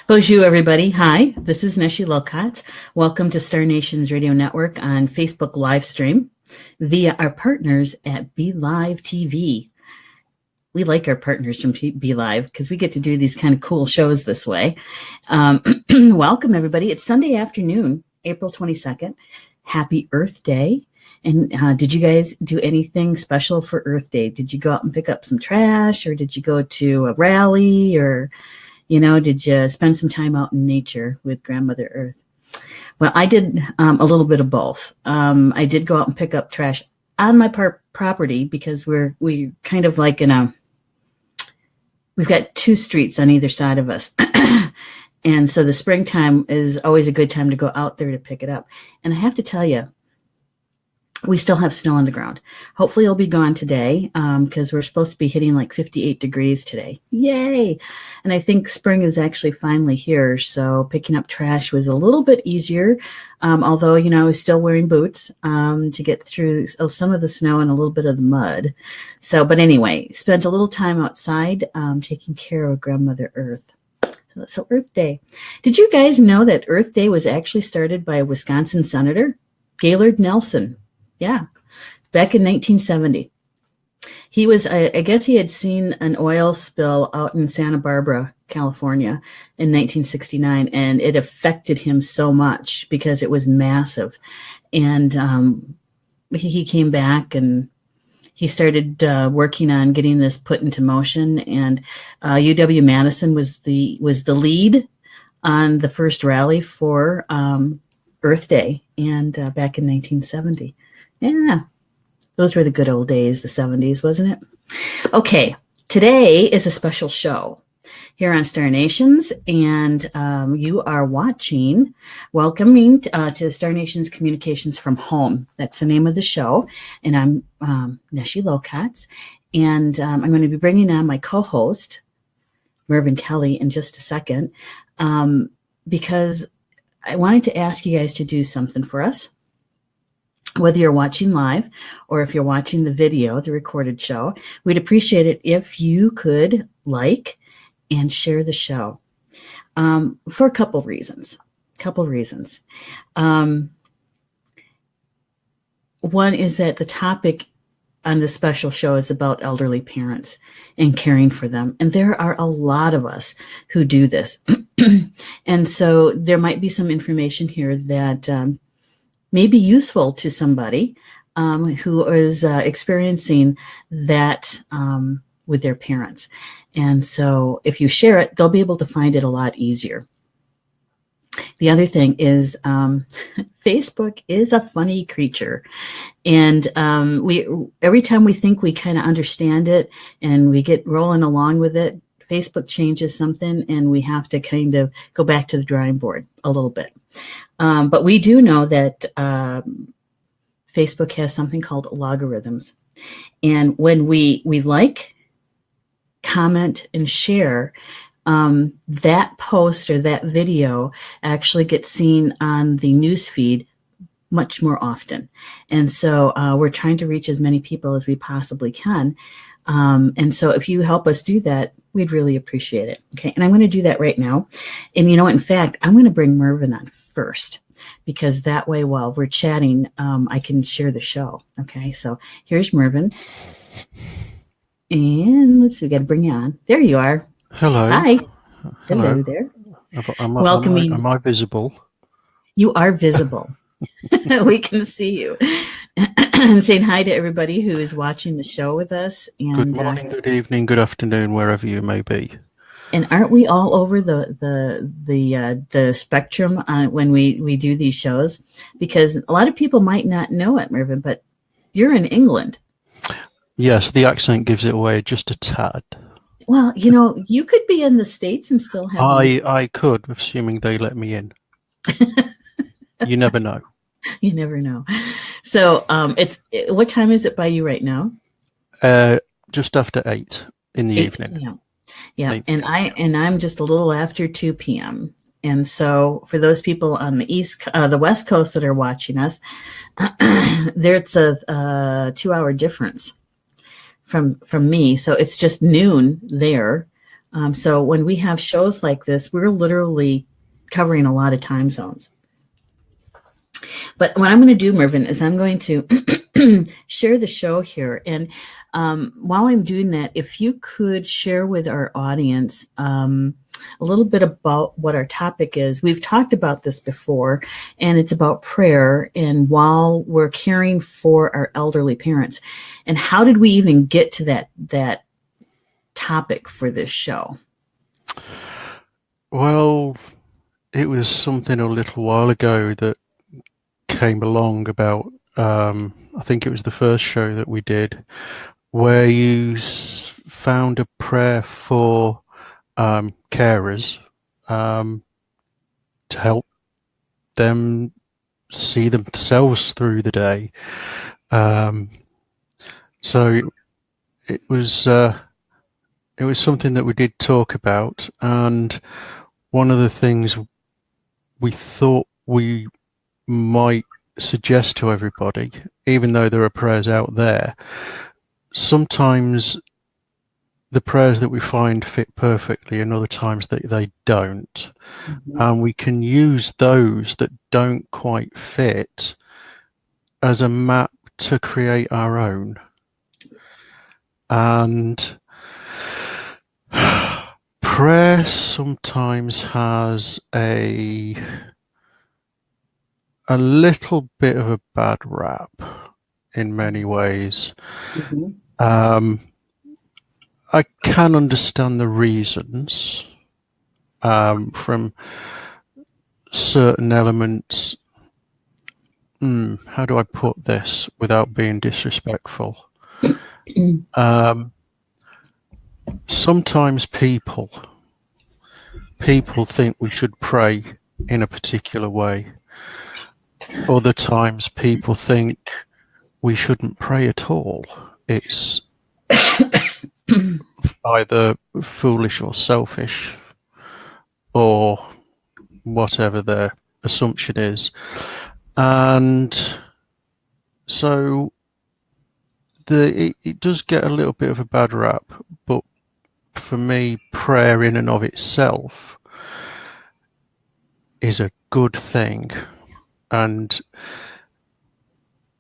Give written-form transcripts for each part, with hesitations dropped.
Bonjour, everybody. Hi, this is Neshi Lokotz. Welcome to Star Nations Radio Network on Facebook live stream via our partners at Be Live TV. We like our partners from Be Live because we get to do these kind of cool shows this way. Welcome, everybody. It's Sunday afternoon, April 22nd. Happy Earth Day. And did you guys do anything special for Earth Day? Did you go out and pick up some trash, or did you go to a rally, or did you spend some time out in nature with Grandmother Earth? Well, I did a little bit of both. I did go out and pick up trash on my property because we kind of like we've got two streets on either side of us. And so the springtime is always a good time to go out there to pick it up. And I have to tell you, we still have snow on the ground. Hopefully it'll be gone today because we're supposed to be hitting like 58 degrees today. Yay! And I think spring is actually finally here. So picking up trash was a little bit easier, although, I was still wearing boots to get through some of the snow and a little bit of the mud. But anyway, spent a little time outside taking care of Grandmother Earth. So Earth Day. Did you guys know that Earth Day was actually started by a Wisconsin senator, Gaylord Nelson? Yeah, back in 1970. He was, I guess he had seen an oil spill out in Santa Barbara, California in 1969, and it affected him so much because it was massive. And he came back and he started working on getting this put into motion. And UW-Madison was the lead on the first rally for Earth Day, and back in 1970. Yeah, those were the good old days, the 70s, wasn't it? Okay, today is a special show here on Star Nations, and you are welcoming to Star Nations Communications from Home. That's the name of the show, and I'm Neshi Lokotz, and I'm going to be bringing on my co-host, Mervyn Kelly, in just a second, because I wanted to ask you guys to do something for us. Whether you're watching live or if you're watching the video, the recorded show, we'd appreciate it if you could like and share the show for a couple reasons. One is that the topic on this special show is about elderly parents and caring for them. And there are a lot of us who do this. And so there might be some information here that may be useful to somebody who is experiencing that with their parents. And so if you share it, they'll be able to find it a lot easier. The other thing is Facebook is a funny creature. And every time we think we kind of understand it and we get rolling along with it, Facebook changes something and we have to kind of go back to the drawing board a little bit. But we do know that Facebook has something called logarithms. And when we like, comment, and share, that post or that video actually gets seen on the news feed much more often. And so we're trying to reach as many people as we possibly can. And so if you help us do that, we'd really appreciate it. Okay. And I'm going to do that right now. And in fact, I'm going to bring Mervyn on first, because that way while we're chatting, I can share the show. Okay. So here's Mervyn. And let's see, we got to bring you on. There you are. Hello. Hi. Hello there. Welcoming. Am I visible? You are visible. We can see you. And saying hi to everybody who is watching the show with us. And good morning, good evening, good afternoon, wherever you may be. And aren't we all over the spectrum when we do these shows? Because a lot of people might not know it, Mervyn, but you're in England. Yes, the accent gives it away just a tad. Well, you could be in the States and still have. I could, assuming they let me in. You never know. You never know. So, what time is it by you right now? Just after 8 in the evening. PM. Yeah, and I'm just a little after 2 p.m. And so, for those people on the West Coast that are watching us, there's a 2-hour difference from me. So it's just noon there. So when we have shows like this, we're literally covering a lot of time zones. But what I'm going to do, Mervyn, is I'm going to share the show here. And while I'm doing that, if you could share with our audience a little bit about what our topic is. We've talked about this before, and it's about prayer and while we're caring for our elderly parents. And how did we even get to that topic for this show? Well, it was something a little while ago that came along about, I think it was the first show that we did, where you found a prayer for carers to help them see themselves through the day. So it was something that we did talk about, and one of the things we thought we might suggest to everybody, even though there are prayers out there, sometimes the prayers that we find fit perfectly and other times that they don't. Mm-hmm. And we can use those that don't quite fit as a map to create our own. And prayer sometimes has a little bit of a bad rap in many ways. Mm-hmm. I can understand the reasons from certain elements. How do I put this without being disrespectful? Sometimes people think we should pray in a particular way. Other times people think we shouldn't pray at all. It's either foolish or selfish or whatever their assumption is. And so it does get a little bit of a bad rap, but for me, prayer in and of itself is a good thing, and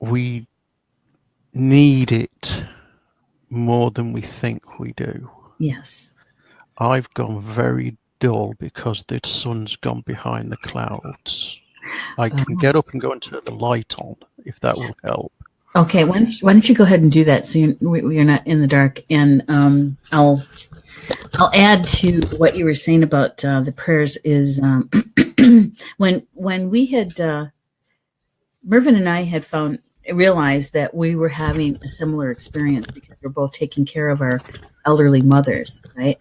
we need it more than we think we do. Yes. I've gone very dull because the sun's gone behind the clouds. I can get up and go and turn the light on if that will help. Okay, why don't you go ahead and do that so you're not in the dark, and I'll add to what you were saying about the prayers. Is when we had Mervyn and I had realized that we were having a similar experience because we're both taking care of our elderly mothers, right?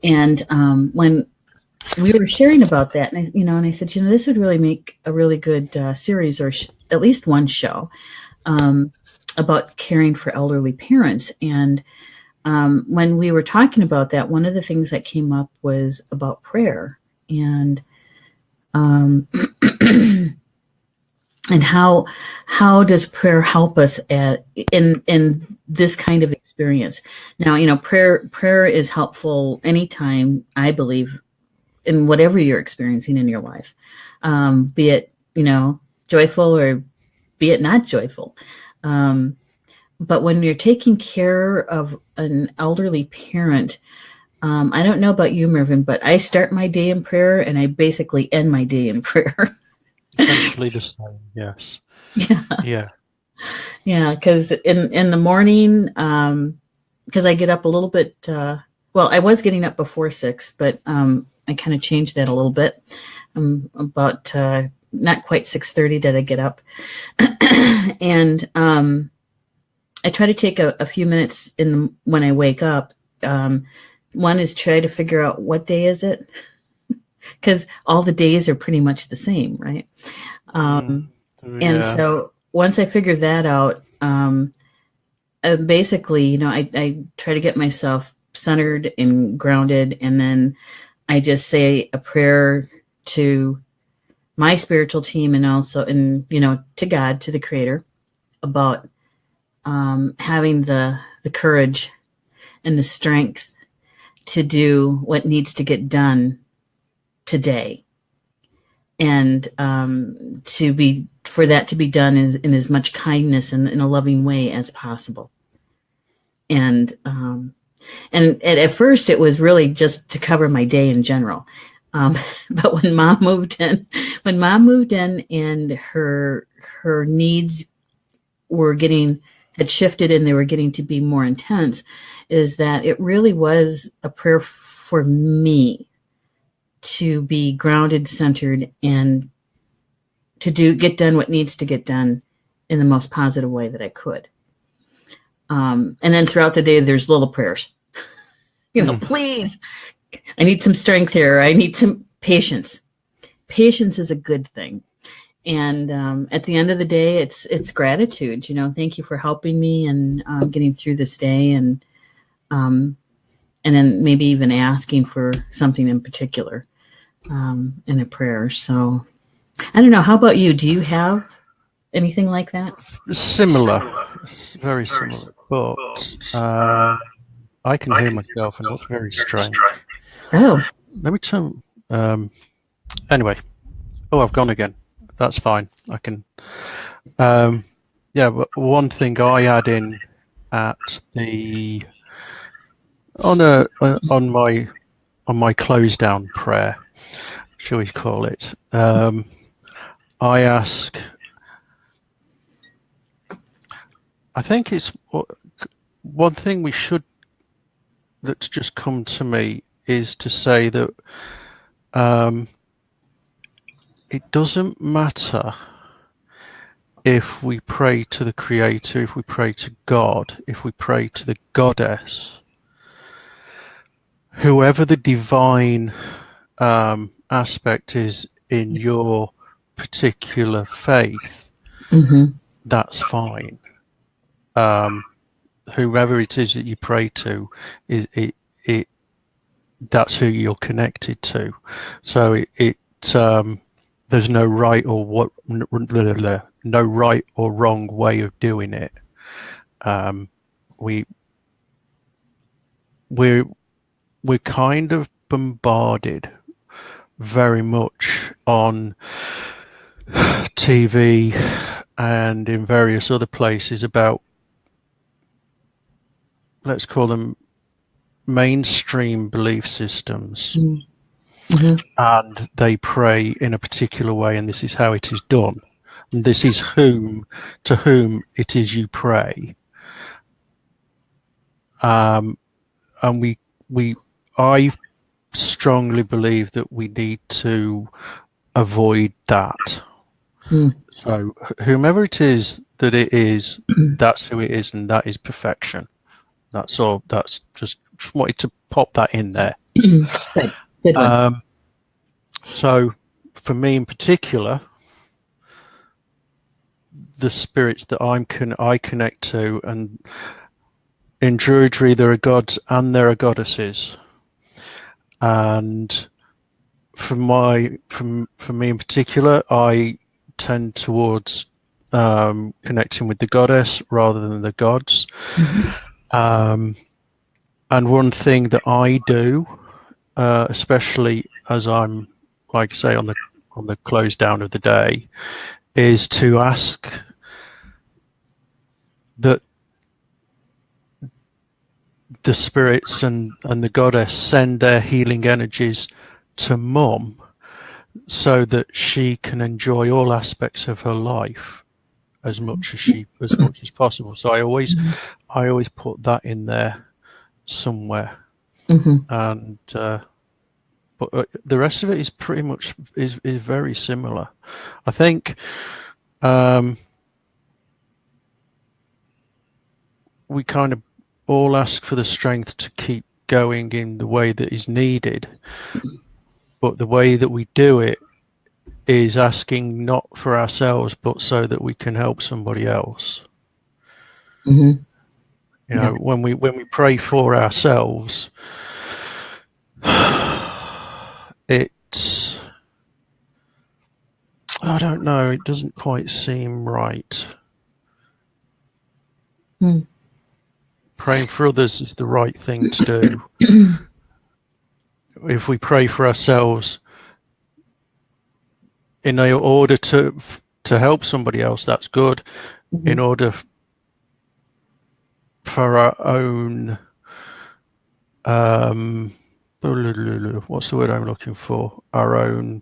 And when we were sharing about that, and I said, this would really make a really good series, or at least one show about caring for elderly parents. And when we were talking about that, one of the things that came up was about prayer and and how does prayer help us in this kind of experience? Now, prayer is helpful anytime, I believe, in whatever you're experiencing in your life, be it joyful or be it not joyful. But when you're taking care of an elderly parent, I don't know about you, Mervyn, but I start my day in prayer and I basically end my day in prayer. Essentially the same, yes. Yeah. Because in the morning, because I get up a little bit. Well, I was getting up before 6, but I kind of changed that a little bit. About not quite 6:30 did I get up, and I try to take a few minutes when I wake up. One is try to figure out what day is it, because all the days are pretty much the same, right? And so once I figure that out, basically, I try to get myself centered and grounded, and then I just say a prayer to my spiritual team and also, to God, to the Creator, about having the courage and the strength to do what needs to get done today, and for that to be done in as much kindness and in a loving way as possible. And at first it was really just to cover my day in general. But when mom moved in and her needs had shifted and they were getting to be more intense, is that it really was a prayer for me to be grounded, centered, and to get done what needs to get done in the most positive way that I could. And then throughout the day, there's little prayers. Please, I need some strength here. I need some patience. Patience is a good thing. And at the end of the day, it's gratitude. Thank you for helping me and getting through this day, and then maybe even asking for something in particular in a prayer. So I don't know. How about you? Do you have anything like that? Similar, very similar, but I can hear myself, and that's very strange. Oh, let me turn. Anyway, I've gone again. That's fine. I can. But one thing I add in at the on my close down prayer, shall we call it? I ask. I think it's one thing that's just come to me is to say that it doesn't matter if we pray to the Creator, if we pray to God, if we pray to the Goddess, whoever the divine aspect is in your particular faith, that's fine. Whoever it is that you pray to, that's who you're connected to. So there's no right or no right or wrong way of doing it. We're kind of bombarded very much on TV and in various other places about, let's call them, mainstream belief systems. And they pray in a particular way, and this is how it is done, and this is to whom it is you pray. And I strongly believe that we need to avoid that. So whomever it is that it is, that's who it is, and that is perfection. That's all. That's just wanted to pop that in there. Good one. So for me in particular, the spirits that I connect to, and in Druidry there are gods and there are goddesses, and for me in particular, I tend towards connecting with the goddess rather than the gods. And one thing that I do, especially as I'm, like I say, on the close down of the day, is to ask that the spirits and the goddess send their healing energies to Mum, so that she can enjoy all aspects of her life as much as possible. So I always put that in there somewhere. And but the rest of it is pretty much is very similar. I think we kind of all ask for the strength to keep going in the way that is needed, but the way that we do it is asking not for ourselves, but so that we can help somebody else. When we pray for ourselves, it's, I don't know, it doesn't quite seem right. Praying for others is the right thing to do, if we pray for ourselves in order to help somebody else, that's good. Mm-hmm. In order for our own, what's the word I'm looking for? Our own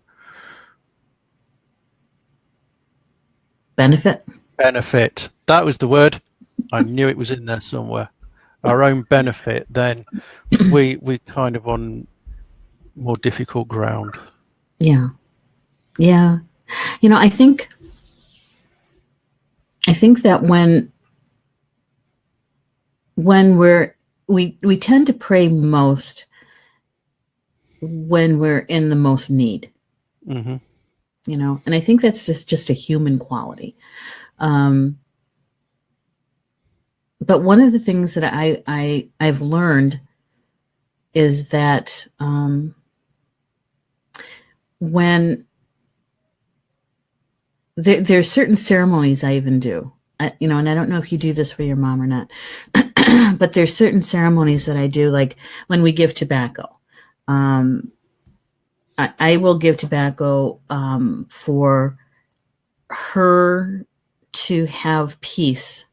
Benefit. That was the word. I knew it was in there somewhere. Our own benefit. Then we kind of on more difficult ground. Yeah. Yeah. You know, I think that when we tend to pray most when we're in the most need. Mm-hmm. You know, and I think that's just a human quality. But one of the things that I've learned is that when there's certain ceremonies I even do, you know, and I don't know if you do this for your mom or not, but there's certain ceremonies that I do, like when we give tobacco. I will give tobacco for her to have peace,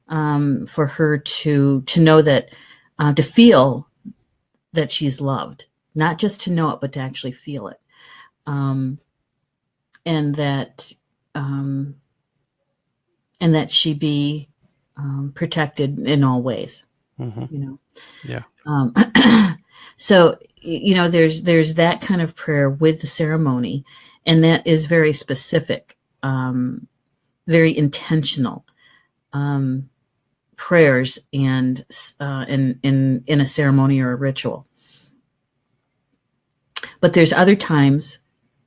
for her to know that, to feel that she's loved, not just to know it, but to actually feel it, and that she be protected in all ways. Mm-hmm. You know. Yeah. So, you know, there's that kind of prayer with the ceremony, and that is very specific, very intentional prayers, and in a ceremony or a ritual. But there's other times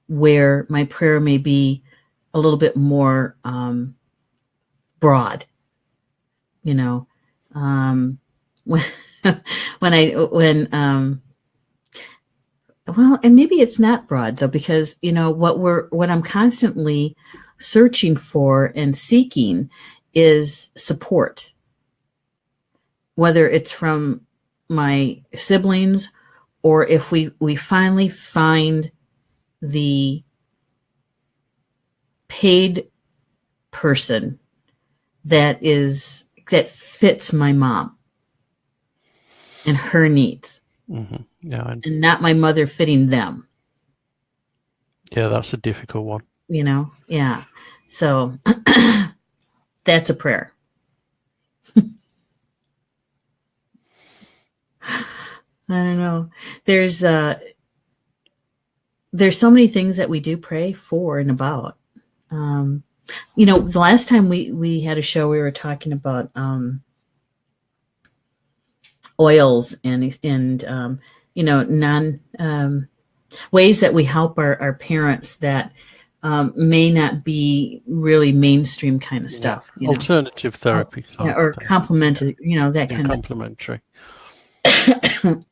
where my prayer may be a little bit more broad. You know, when well, and maybe it's not broad though, because you know what I'm constantly searching for and seeking is support, whether it's from my siblings, or if we finally find the paid person that fits my mom and her needs. Mm-hmm. Yeah. And not my mother fitting them. Yeah, that's a difficult one. You know? Yeah. So that's a prayer. I don't know. There's so many things that we do pray for and about. You know, the last time we had a show, we were talking about oils and you know, ways that we help our parents that may not be really mainstream kind of stuff. Yeah. Alternative therapy. Yeah, or complementary, you know, that kind of complementary. And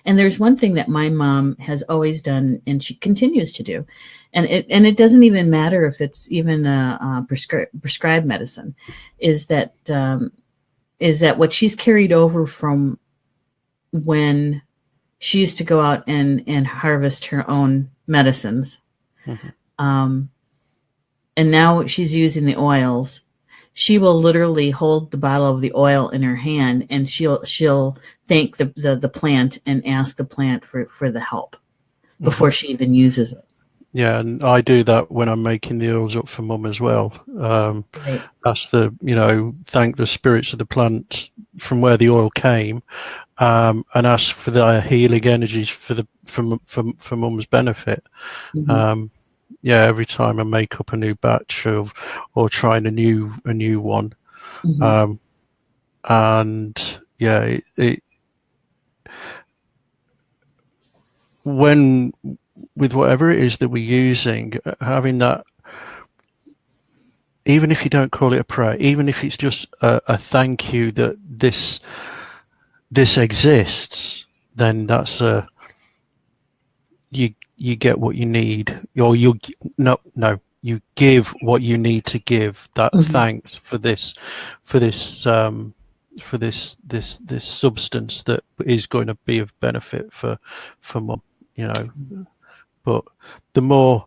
there's one thing that my mom has always done, and she continues to do, and it doesn't even matter if it's even a prescribed medicine, is that what she's carried over from when she used to go out and harvest her own medicines. Mm-hmm. And now she's using the oils. She will literally hold the bottle of the oil in her hand, and she'll thank the plant and ask the plant for the help before she even uses it. Yeah, and I do that when I'm making the oils up for Mum as well. Right. Ask thank the spirits of the plants from where the oil came, and ask for their healing energies for Mum's benefit. Mm-hmm. Yeah, every time I make up a new batch or trying a new one, mm-hmm. And yeah, when with whatever it is that we're using, having that, even if you don't call it a prayer, even if it's just a thank you that this exists, then that's you get what you need, or you give what you need to give. That mm-hmm. Thanks for this for this substance that is going to be of benefit for mum, you know. But the more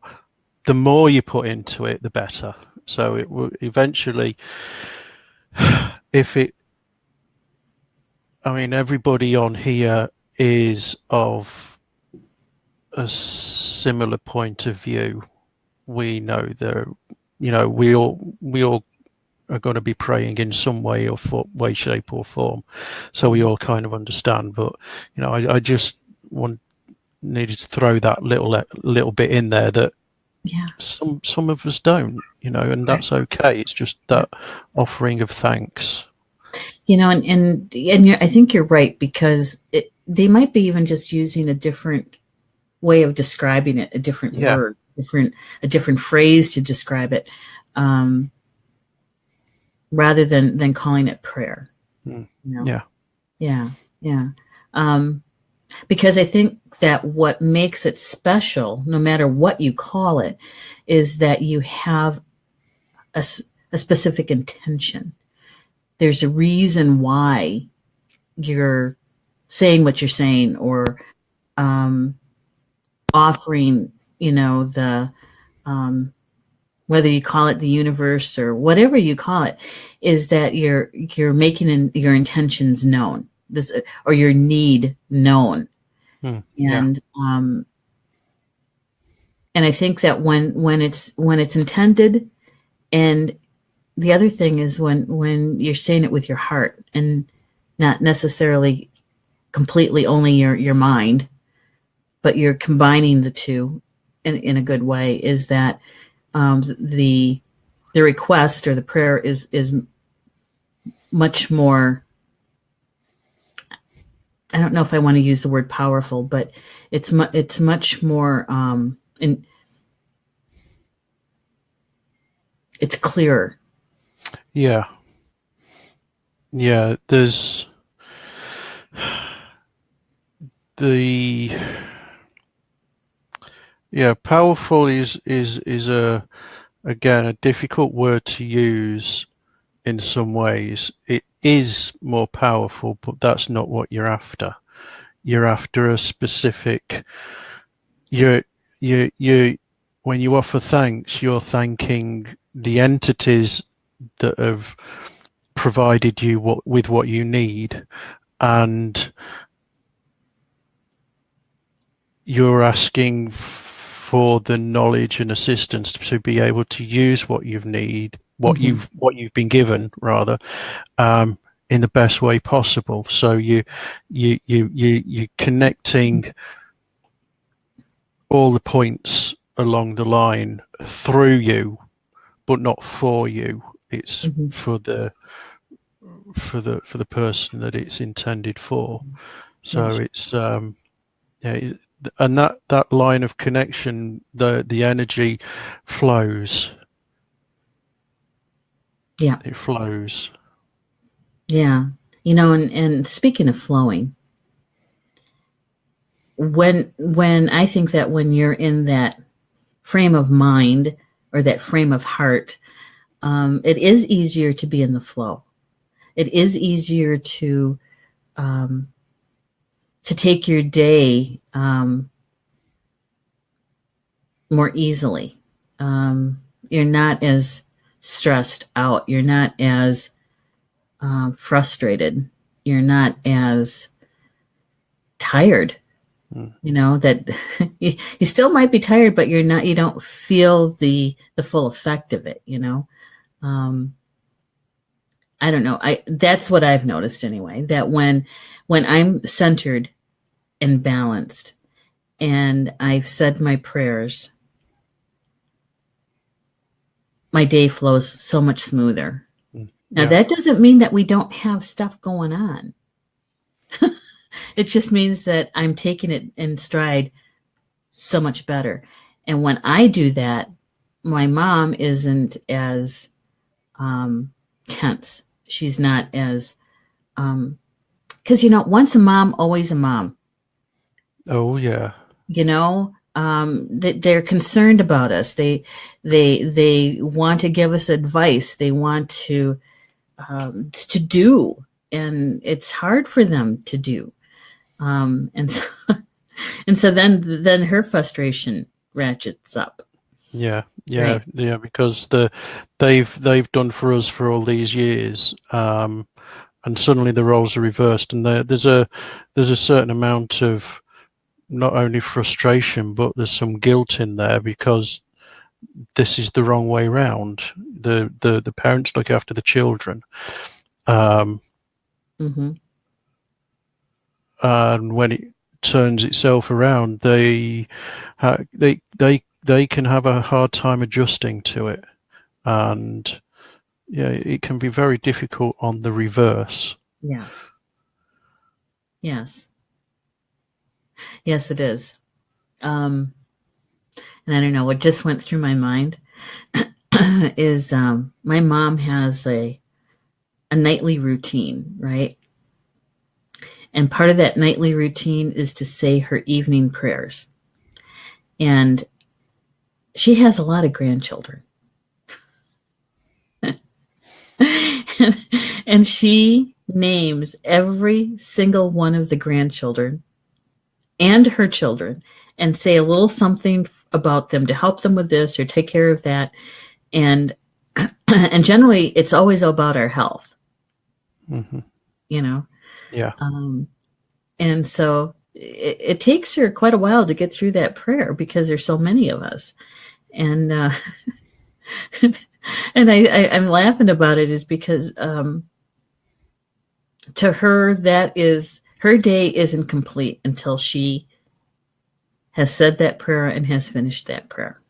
you put into it, the better. So it will eventually, if it, I mean, everybody on here is of a similar point of view. We know that, you know, we all are going to be praying in some way or way, shape, or form. So we all kind of understand. But you know, I just needed to throw that little bit in there that some of us don't, you know, and that's okay. It's just that offering of thanks. You know, and I think you're right, because they might be even just using a different way of describing it, a different word, a different phrase to describe it, rather than calling it prayer. You know? Yeah. Because I think that what makes it special, no matter what you call it, is that you have a specific intention. There's a reason why you're saying what you're saying, or offering, you know, the whether you call it the universe or whatever you call it, is that you're making your intentions known, or your need known. And I think that when it's intended, and the other thing is when you're saying it with your heart and not necessarily completely only your mind, but you're combining the two in a good way, is that the request or the prayer is much more, I don't know if I want to use the word powerful, but it's much more it's clearer. Yeah. There's powerful is again a difficult word to use in some ways. It is more powerful, but that's not what you're after. You're after a specific, you when you offer thanks, you're thanking the entities that have provided you with what you need, and you're asking for the knowledge and assistance to be able to use what you've been given, rather, in the best way possible. So you're connecting all the points along the line through you, but not for you. It's for the person that it's intended for. So it's and that line of connection, the energy flows. Yeah, it flows. Yeah, you know, and speaking of flowing, when I think that when you're in that frame of mind or that frame of heart, it is easier to be in the flow. It is easier to take your day more easily. You're not as stressed out. You're not as frustrated. You're not as tired. You know, that you still might be tired, but you don't feel the full effect of it, you know. I don't know. That's what I've noticed anyway, that when I'm centered and balanced and I've said my prayers, my day flows so much smoother. Now, that doesn't mean that we don't have stuff going on. It just means that I'm taking it in stride so much better. And when I do that, my mom isn't as tense. She's not as, because, you know, once a mom, always a mom. Oh, yeah. You know, they're concerned about us. They want to give us advice. They want to do. and it's hard for them to do. And so, and so then her frustration ratchets up. Yeah, Right. because they've done for us for all these years, and suddenly the roles are reversed, and there's a certain amount of not only frustration, but there's some guilt in there because this is the wrong way round. The parents look after the children, Mm-hmm. and when it turns itself around, they can have a hard time adjusting to it, and yeah, it can be very difficult on the reverse. Yes. Yes. Yes, it is. And I don't know what just went through my mind is my mom has a nightly routine, right? And part of that nightly routine is to say her evening prayers. And she has a lot of grandchildren. And she names every single one of the grandchildren and her children and say a little something about them to help them with this or take care of that. And generally it's always about our health. Mm-hmm. You know? Yeah. And so it takes her quite a while to get through that prayer because there's so many of us. And and I'm laughing about it is because to her, that is, her day isn't complete until she has said that prayer and has finished that prayer.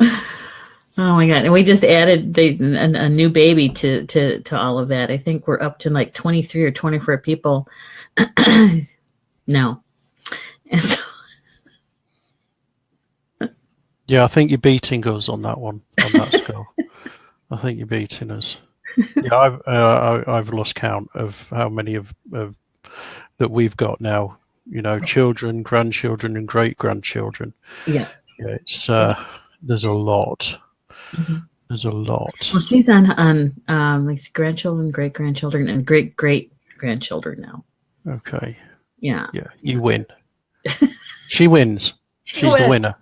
Oh my God. And we just added a new baby to all of that. I think we're up to like 23 or 24 people now. And so, yeah, I think you're beating us on that one, on that score. I think you're beating us. Yeah, I've lost count of how many of that we've got now. You know, children, grandchildren, and great grandchildren. yeah. Yeah, it's there's a lot. Mm-hmm. There's a lot. Well, she's on like grandchildren, great grandchildren, and great great grandchildren now. Okay. Yeah. Yeah, you win. She wins. She's the winner.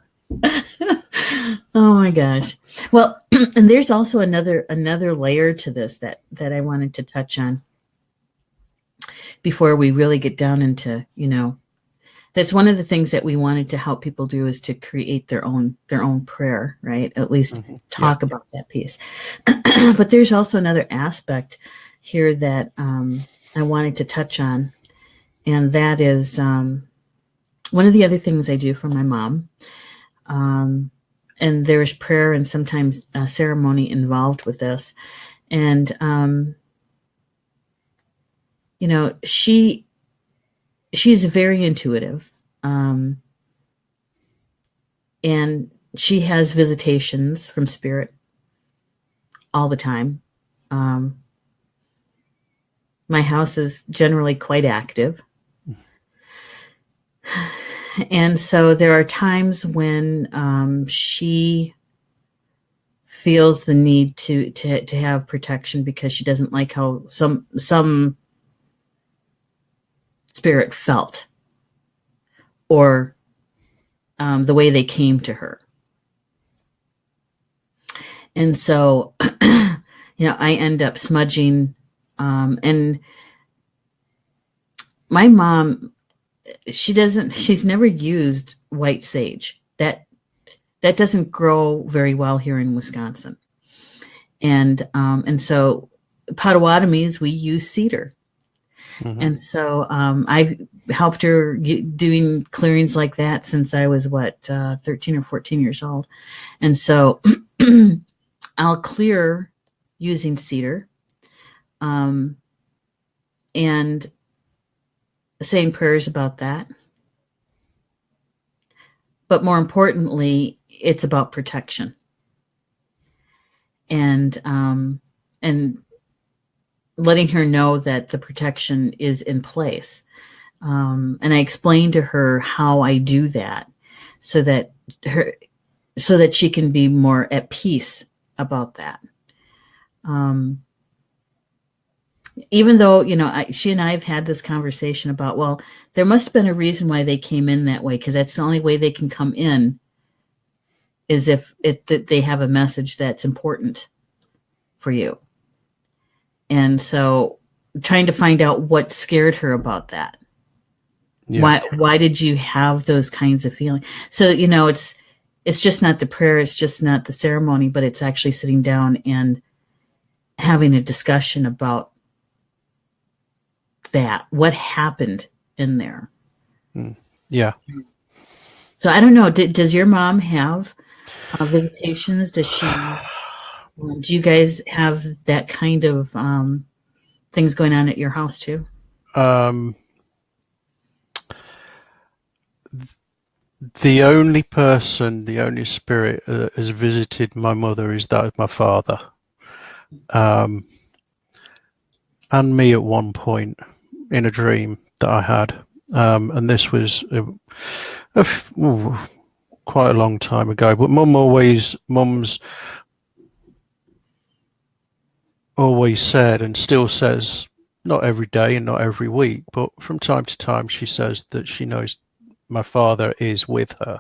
Oh my gosh. Well, and there's also another layer to this that I wanted to touch on before we really get down into, that's one of the things that we wanted to help people do is to create their own prayer, right? At least talk about that piece. But there's also another aspect here that I wanted to touch on, and that is one of the other things I do for my mom. And there's prayer and sometimes ceremony involved with this. And, she's very intuitive. And she has visitations from spirit all the time. My house is generally quite active. And so there are times when she feels the need to have protection because she doesn't like how some spirit felt or the way they came to her. And so, I end up smudging. And my mom, she's never used white sage. That doesn't grow very well here in Wisconsin. And so Potawatomis, we use cedar. Mm-hmm. And so I've helped her doing clearings like that since I was 13 or 14 years old. And so I'll clear using cedar and saying prayers about that. But more importantly, it's about protection. And letting her know that the protection is in place. And I explained to her how I do that so that she can be more at peace about that. Even though, she and I have had this conversation about, well, there must have been a reason why they came in that way, because that's the only way they can come in is if that they have a message that's important for you. And so trying to find out what scared her about that. Yeah. Why did you have those kinds of feelings? So, it's just not the prayer, it's just not the ceremony, but it's actually sitting down and having a discussion about that. What happened in there? Yeah. So I don't know. Does your mom have visitations? Does she? Do you guys have that kind of things going on at your house too? The only spirit that has visited my mother is that of my father, and me at one point in a dream that I had, and this was quite a long time ago. But Mum's always said, and still says, not every day and not every week, but from time to time, she says that she knows my father is with her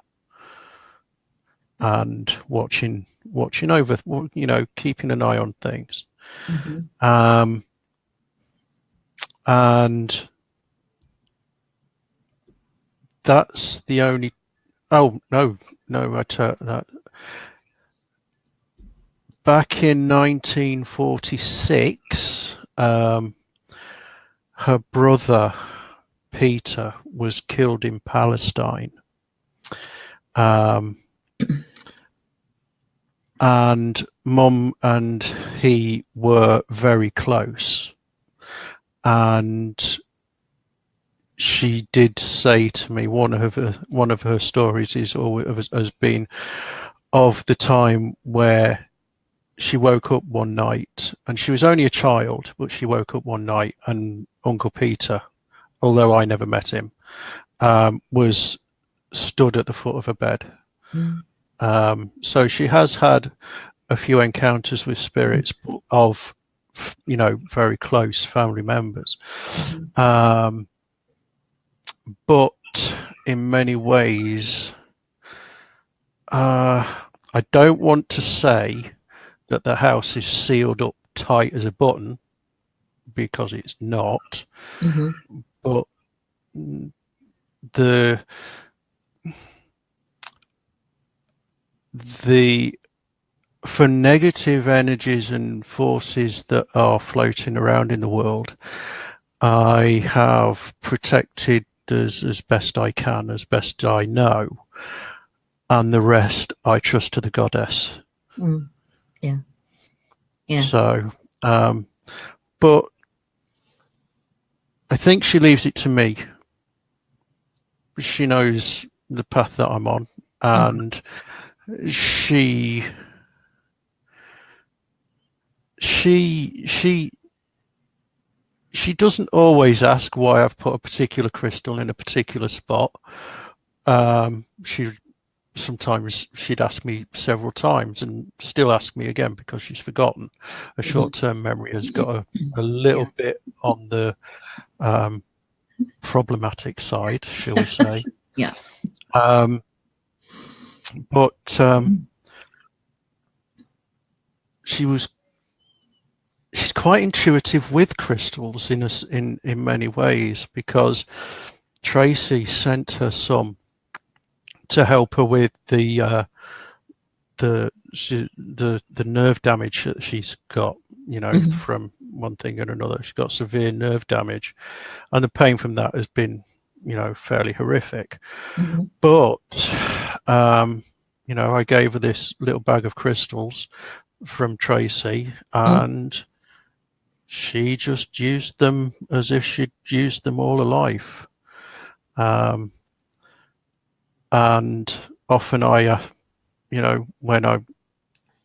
and watching over, keeping an eye on things. Mm-hmm. And that's the only. Oh no, I took that. Back in 1946, her brother Peter was killed in Palestine, and Mum and he were very close, and she did say to me, one of her stories has been of the time where she woke up one night, and she was only a child, but she woke up one night and Uncle Peter, although I never met him, was stood at the foot of her bed. So she has had a few encounters with spirits of, very close family members. But in many ways, I don't want to say that the house is sealed up tight as a button, because it's not. Mm-hmm. But for negative energies and forces that are floating around in the world, I have protected as best I can, as best I know, and the rest I trust to the goddess. Yeah. So, but I think she leaves it to me. She knows the path that I'm on, and she doesn't always ask why I've put a particular crystal in a particular spot. Sometimes she'd ask me several times and still ask me again, because she's forgotten. A short-term memory has got a little bit on the problematic side, shall we say. Yeah. But she's quite intuitive with crystals in many ways, because Tracy sent her some to help her with the nerve damage that she's got, from one thing and another. She's got severe nerve damage, and the pain from that has been, fairly horrific. But I gave her this little bag of crystals from Tracy, and she just used them as if she'd used them all her life. And often when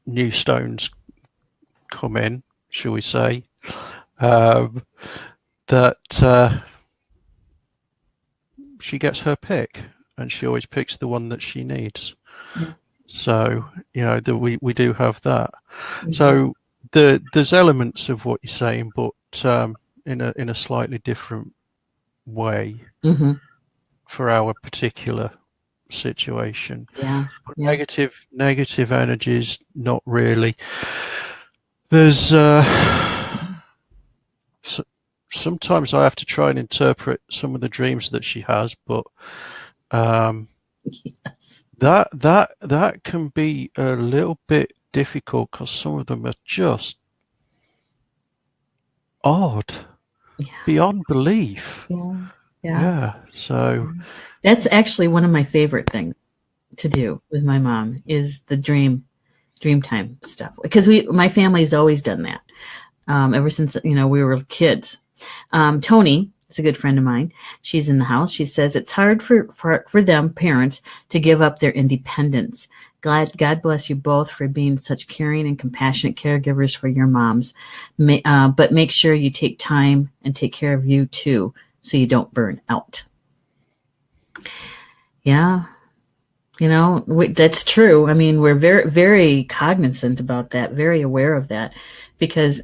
new stones come in, shall we say, that she gets her pick, and she always picks the one that she needs. So, that we do have that. Mhm. So there's elements of what you're saying, but in a slightly different way Mhm. for our particular situation. Yeah. But Yeah. negative energies, not really. There's so, sometimes I have to try and interpret some of the dreams that she has, but um, Yes. that can be a little bit difficult because some of them are just odd, Yeah. beyond belief. Yeah. Yeah. Yeah. So That's actually one of my favorite things to do with my mom is the dream time stuff because my family's always done that ever since we were kids. Tony is a good friend of mine. She's in the house. She says it's hard for them parents to give up their independence. God bless you both for being such caring and compassionate caregivers for your moms. But make sure you take time and take care of you too, so you don't burn out. Yeah, that's true. I mean, we're very, very cognizant about that, very aware of that, because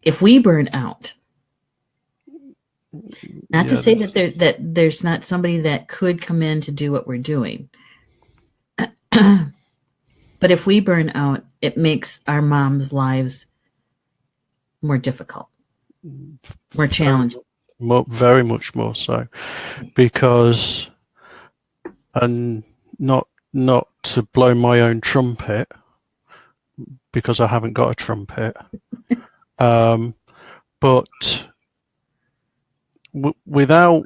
if we burn out, not to yeah, say that there's not somebody that could come in to do what we're doing, but if we burn out, it makes our moms' lives more difficult, more very, challenging. very much more so because, and not to blow my own trumpet because I haven't got a trumpet, um, but without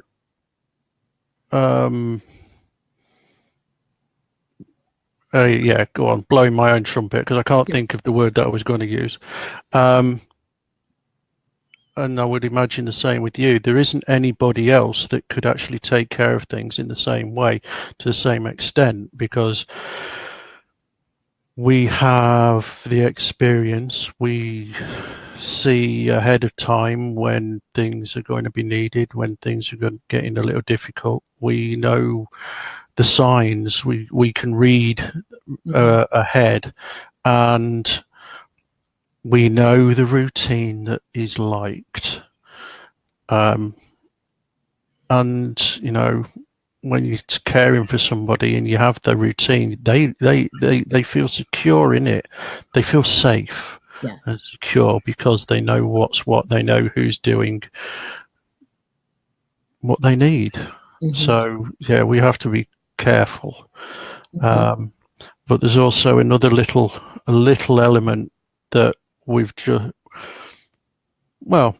um, yeah, go on, blowing my own trumpet because I can't think of the word that I was going to use. Um, and I would imagine the same with you. There isn't anybody else that could actually take care of things in the same way, to the same extent, because we have the experience. We see ahead of time when things are going to be needed, when things are getting a little difficult. We know the signs. We can read ahead, and we know the routine that is liked. Um, and when you're caring for somebody and you have the routine, they feel secure in it. They feel safe and Yes. secure because they know what's what. They know who's doing what they need. Mm-hmm. So yeah, we have to be careful. Mm-hmm. But there's also another little element that we've just, well,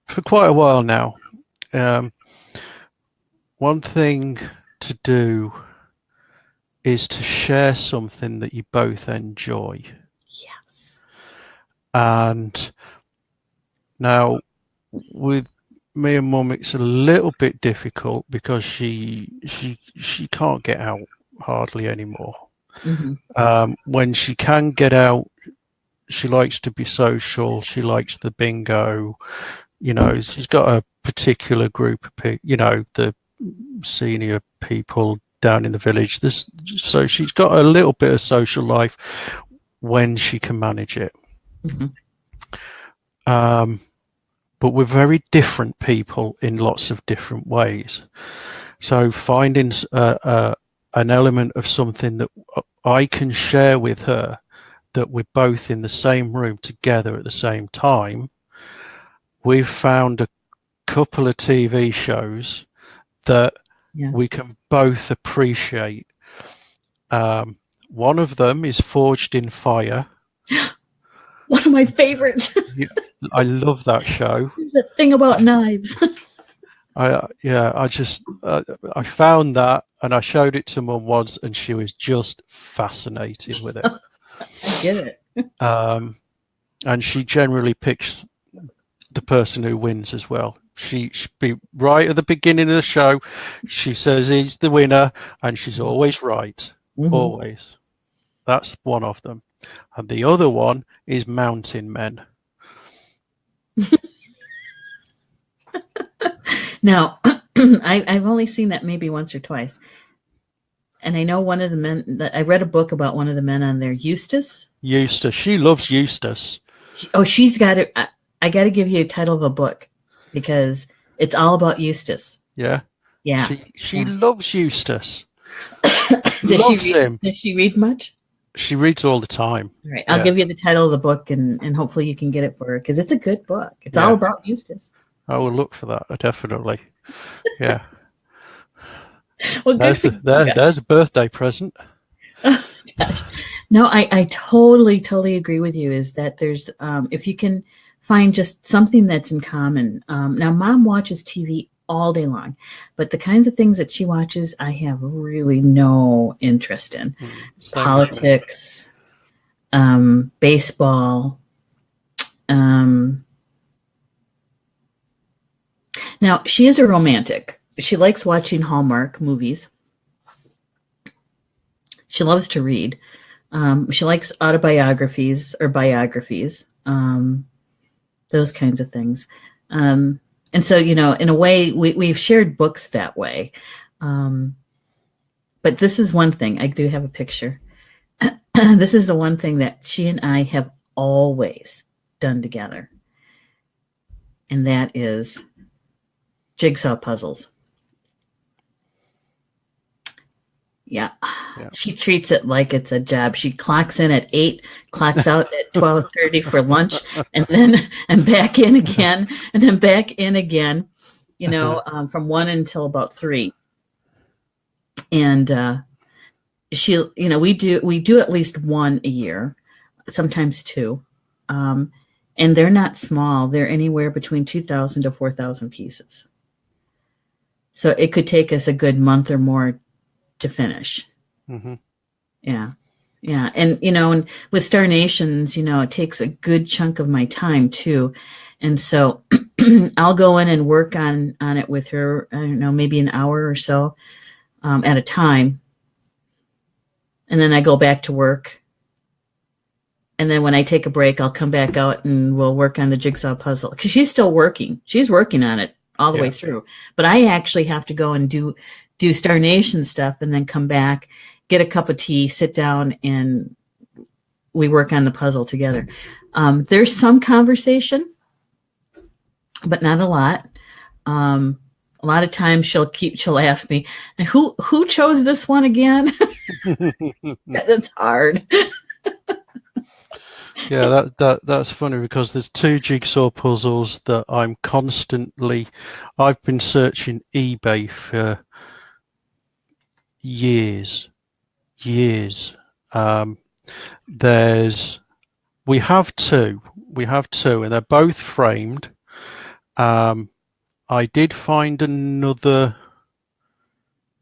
for quite a while now. Um, one thing to do is to share something that you both enjoy. Yes. And now with me and Mum, it's a little bit difficult because she can't get out hardly anymore. Mm-hmm. When she can get out, she likes to be social. She likes the bingo. She's got a particular group of people. The senior people down in the village. So she's got a little bit of social life when she can manage it. Mm-hmm. But we're very different people in lots of different ways. So finding an element of something that I can share with her, that we're both in the same room together at the same time. We've found a couple of TV shows that Yeah. we can both appreciate. One of them is Forged in Fire. One of my favorites. Yeah, I love that show. The thing about knives. I found that and I showed it to Mum once, and she was just fascinated with it. I get it. Um, and she generally picks the person who wins as well. She be right at the beginning of the show. She says he's the winner, and she's always right. Mm-hmm. Always. That's one of them. And the other one is Mountain Men. Now, I've only seen that maybe once or twice. And I know one of the men, I read a book about one of the men on there, Eustace. Eustace. She loves Eustace. She's got it. I got to give you a title of a book because it's all about Eustace. Yeah. Yeah. She loves Eustace. Does him. Does she read much? She reads all the time. All right. I'll give you the title of the book and hopefully you can get it for her because it's a good book. It's all about Eustace. I will look for that, definitely. Yeah. Well, good there's a birthday present. Oh, gosh. No, I totally agree with you. Is that there's if you can find just something that's in common. Now, Mom watches TV all day long, but the kinds of things that she watches, I have really no interest in. Politics, baseball. Now, she is a romantic. She likes watching Hallmark movies. She loves to read. She likes autobiographies or biographies, those kinds of things. And so, in a way, we've shared books that way. But this is one thing. I do have a picture. This is the one thing that she and I have always done together. And that is jigsaw puzzles. Yeah. She treats it like it's a job. She clocks in at 8, clocks out at 12:30 for lunch, and back in again, and then back in again, from 1 until about 3. And we do at least one a year, sometimes 2. And they're not small. They're anywhere between 2,000 to 4,000 pieces. So it could take us a good month or more to finish. Mm-hmm. Yeah. And with Star Nations, it takes a good chunk of my time too. And so I'll go in and work on it with her, I don't know, maybe an hour or so at a time. And then I go back to work. And then when I take a break, I'll come back out and we'll work on the jigsaw puzzle. Because she's still working. She's working on it all the way through. But I actually have to go and do Star Nation stuff and then come back, get a cup of tea, sit down, and we work on the puzzle together. There's some conversation, but not a lot. A lot of times she'll ask me, who chose this one again? It's hard. Yeah, that's funny because there's 2 jigsaw puzzles that I've been searching eBay for years. We have two, and they're both framed. I did find another.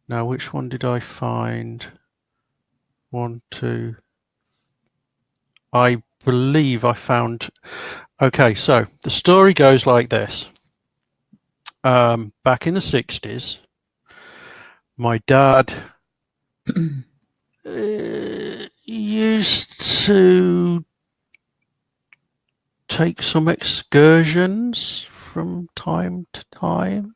Now, which one did I find? 1, 2. I believe I found. Okay, so the story goes like this. Back in the 60s, my dad used to take some excursions from time to time,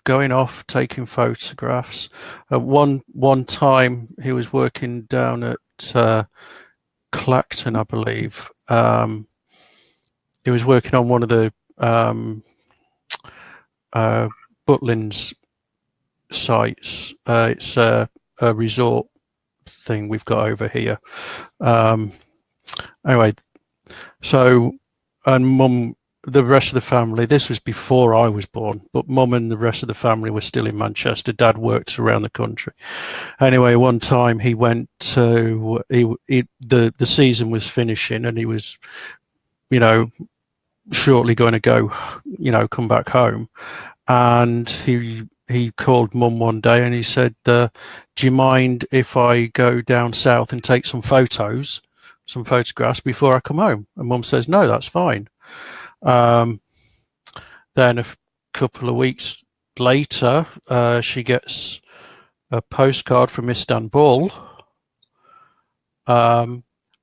going off, taking photographs. At one time, he was working down at Clacton, I believe. He was working on one of the Butlins sites. It's a resort thing we've got over here. Anyway, so, and Mum, the rest of the family, this was before I was born, but Mum and the rest of the family were still in Manchester. Dad worked around the country. Anyway, one time he went to, the season was finishing and he was, shortly going to go, come back home. And he called Mum one day and he said, do you mind if I go down south and take some photographs before I come home? And Mum says, no, that's fine. Then a couple of weeks later, she gets a postcard from Istanbul,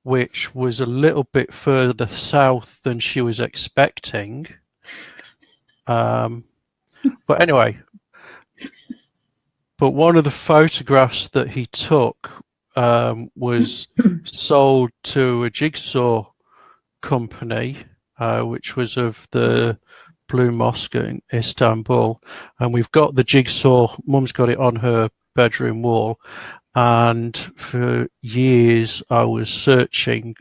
which was a little bit further south than she was expecting. But anyway, but one of the photographs that he took was sold to a jigsaw company, which was of the Blue Mosque in Istanbul, and we've got the jigsaw. Mum's got it on her bedroom wall, and for years I was searching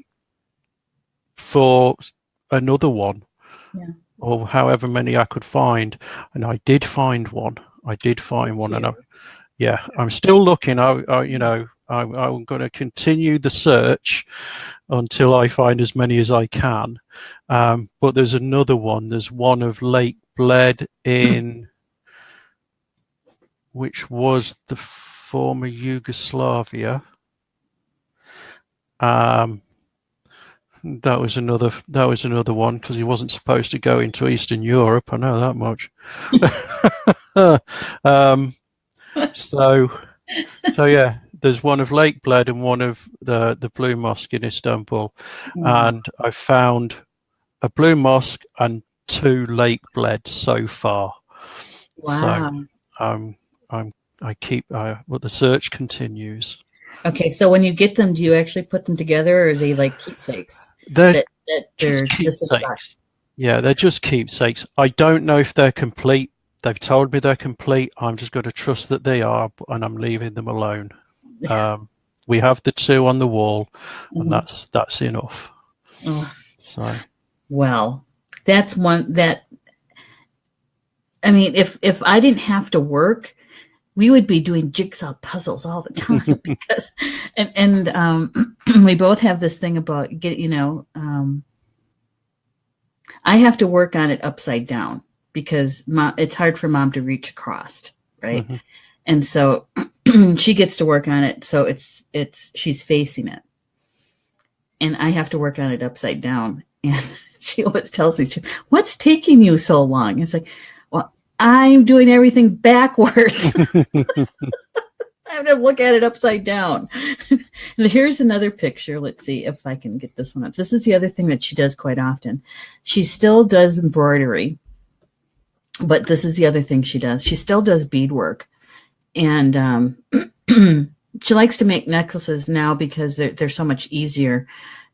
for another one, Yeah. or however many I could find, and I did find one. And I'm still looking. I'm going to continue the search until I find as many as I can. But there's another one. There's one of Lake Bled in, which was the former Yugoslavia. That was another one, because he wasn't supposed to go into Eastern Europe. I know that much. So yeah, there's one of Lake Bled and one of the Blue Mosque in Istanbul, and I found a Blue Mosque and 2 Lake Bled so far. Wow. So but the search continues. Okay, so when you get them, do you actually put them together, or are they like keepsakes? They're just keepsakes. Yeah, they're just keepsakes. I don't know if they're complete. They've told me they're complete. I'm just going to trust that they are, and I'm leaving them alone. We have the 2 on the wall, and that's enough. Oh. So, well, that's one that, I mean, if I didn't have to work, we would be doing jigsaw puzzles all the time, because, and we both have this thing about I have to work on it upside down, because it's hard for Mom to reach across, right? And so she gets to work on it, so she's facing it, and I have to work on it upside down. And she always tells me, "What's taking you so long?" It's like, well, I'm doing everything backwards. I have to look at it upside down. And here's another picture. Let's see if I can get this one up. This is the other thing that she does quite often. She still does embroidery, but this is the other thing she does. She still does beadwork, and she likes to make necklaces now, because they're so much easier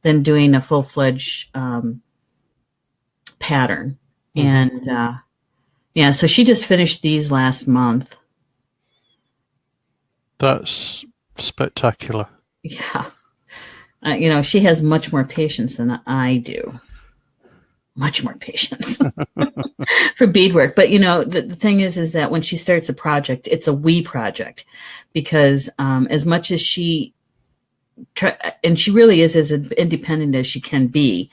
than doing a full-fledged pattern. And so she just finished these last month. That's spectacular. Yeah. She has much more patience than I do. Much more patience for beadwork. But, the thing is that when she starts a project, it's a we project, because as much as she and she really is as independent as she can be,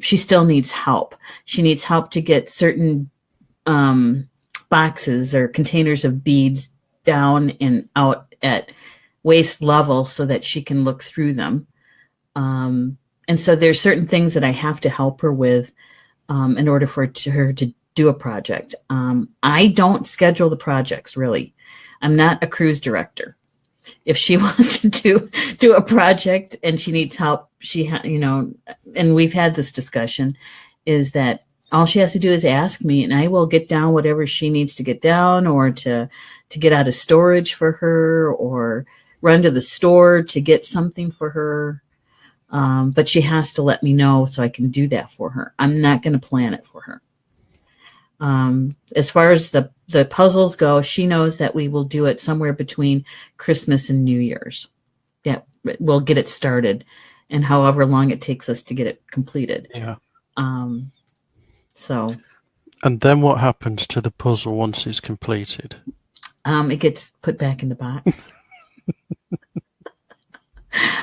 she still needs help. She needs help to get certain boxes or containers of beads down and out at waist level, so that she can look through them. And so there's certain things that I have to help her with in order for her to do a project. I don't schedule the projects, really. I'm not a cruise director. If she wants to do a project and she needs help, and we've had this discussion, is that all she has to do is ask me, and I will get down whatever she needs to get down, or to get out of storage for her, or run to the store to get something for her. But she has to let me know so I can do that for her. I'm not going to plan it for her. As far as the puzzles go, she knows that we will do it somewhere between Christmas and New Year's. Yeah, we'll get it started, and however long it takes us to get it completed. Yeah. So. And then what happens to the puzzle once it's completed? It gets put back in the box.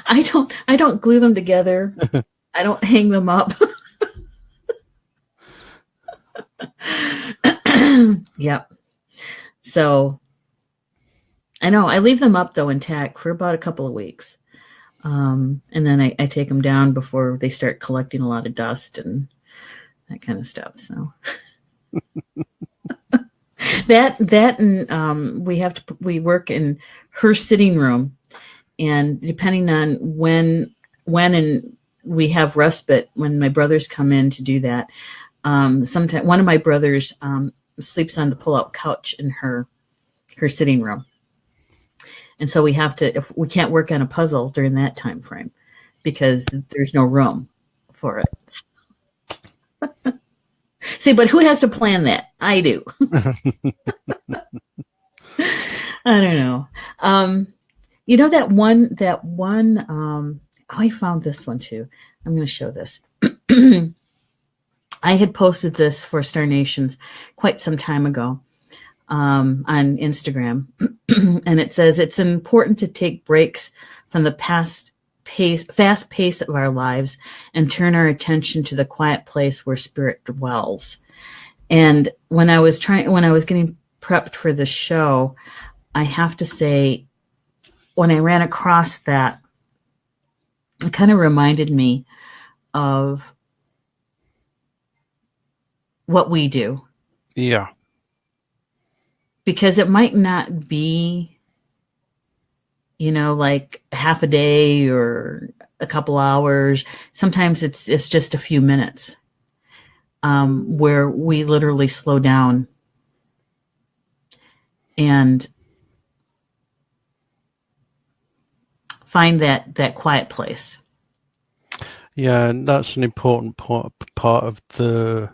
I don't glue them together. I don't hang them up. Yep. So I know I leave them up though intact for about a couple of weeks. And then I take them down before they start collecting a lot of dust and that kind of stuff. So that and we work in her sitting room, and depending on when and we have respite when my brothers come in to do that. Sometimes one of my brothers sleeps on the pull-out couch in her her sitting room. And so we have to, if we can't work on a puzzle during that time frame because there's no room for it. See, but who has to plan that? I do. I don't know. You know, I found this one too. I'm going to show this. I had posted this for Star Nations quite some time ago on Instagram. And it says, it's important to take breaks from the fast pace of our lives and turn our attention to the quiet place where spirit dwells. And when I was getting prepped for the show, I have to say, when I ran across that, it kind of reminded me of what we do. Yeah. Because it might not be, you know, like half a day or a couple hours. Sometimes it's just a few minutes where we literally slow down and find that quiet place. Yeah, and that's an important part of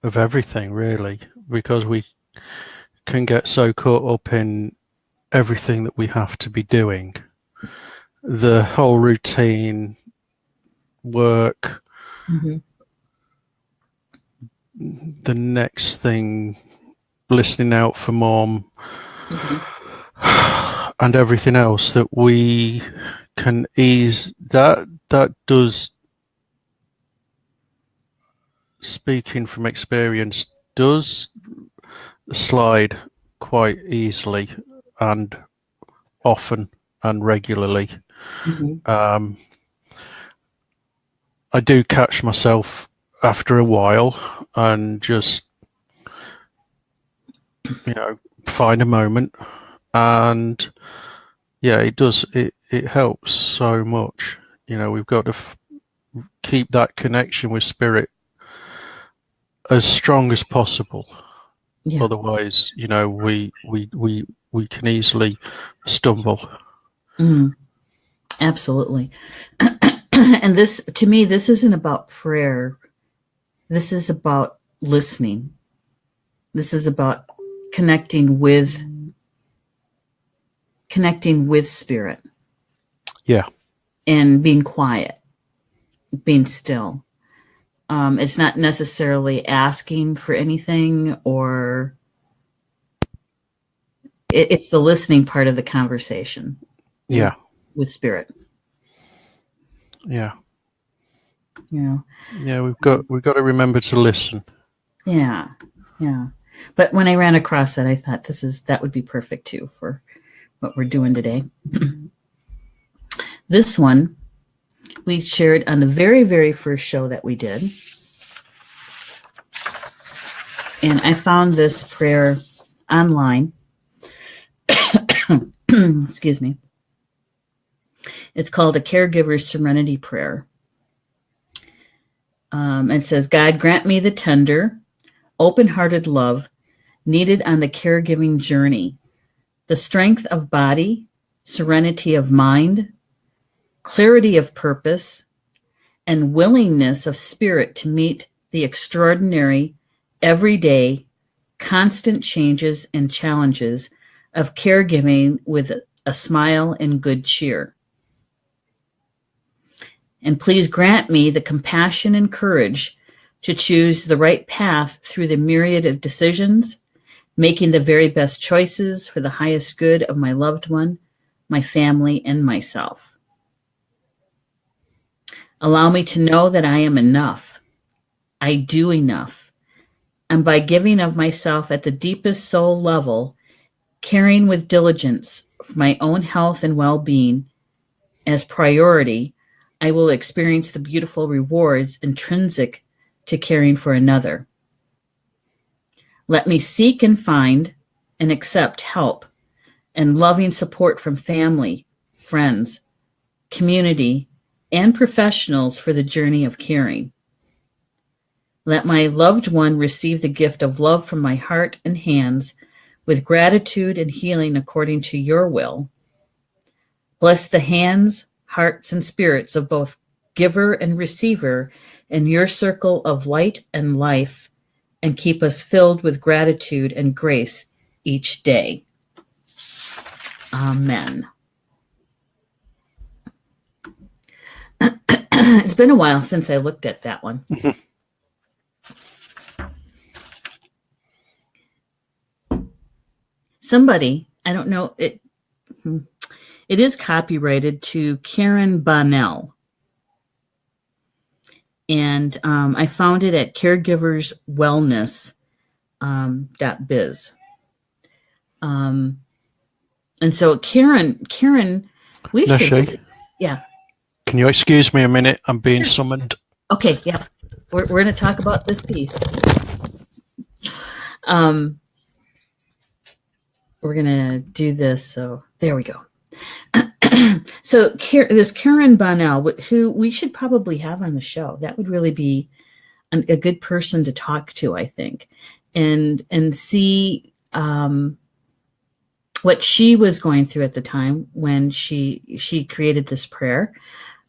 everything, really, because we can get so caught up in everything that we have to be doing. The whole routine, work, the next thing, listening out for mom, and everything else that we can ease. That does, speaking from experience, does slide quite easily and often and regularly. I do catch myself after a while and just, you know, find a moment, and yeah, it helps so much. You know, we've got to keep that connection with spirit as strong as possible. Yeah. Otherwise, you know, we can easily stumble. Absolutely. And this, to me, this isn't about prayer. This is about listening. This is about connecting with spirit. Yeah. And being quiet, being still. It's not necessarily asking for anything, or it's the listening part of the conversation. Yeah. With spirit. Yeah. Yeah. Yeah, we've got to remember to listen. Yeah. Yeah. But when I ran across that, I thought that would be perfect too for what we're doing today. This one we shared on the very, very first show that we did. And I found this prayer online. Excuse me. It's called a Caregiver Serenity Prayer. It says, God, grant me the tender, open-hearted love needed on the caregiving journey, the strength of body, serenity of mind, clarity of purpose, and willingness of spirit to meet the extraordinary, everyday, constant changes and challenges of caregiving with a smile and good cheer. And please grant me the compassion and courage to choose the right path through the myriad of decisions, making the very best choices for the highest good of my loved one, my family, and myself. Allow me to know that I am enough. I do enough. And by giving of myself at the deepest soul level, caring with diligence for my own health and well-being as priority, I will experience the beautiful rewards intrinsic to caring for another. Let me seek and find and accept help and loving support from family, friends, community, and professionals for the journey of caring. Let my loved one receive the gift of love from my heart and hands with gratitude and healing according to your will. Bless the hands, hearts, and spirits of both giver and receiver in your circle of light and life, and keep us filled with gratitude and grace each day. Amen. It's been a while since I looked at that one. Somebody, I don't know, it is copyrighted to Karen Bonnell. And I found it at caregiverswellness.biz. And so Karen, we Neshi, should, yeah. Can you excuse me a minute? I'm being summoned. Okay, yeah. We're going to talk about this piece. We're going to do this. So there we go. So this Karen Bonnell, who we should probably have on the show, that would really be a good person to talk to, I think, and see what she was going through at the time when she created this prayer.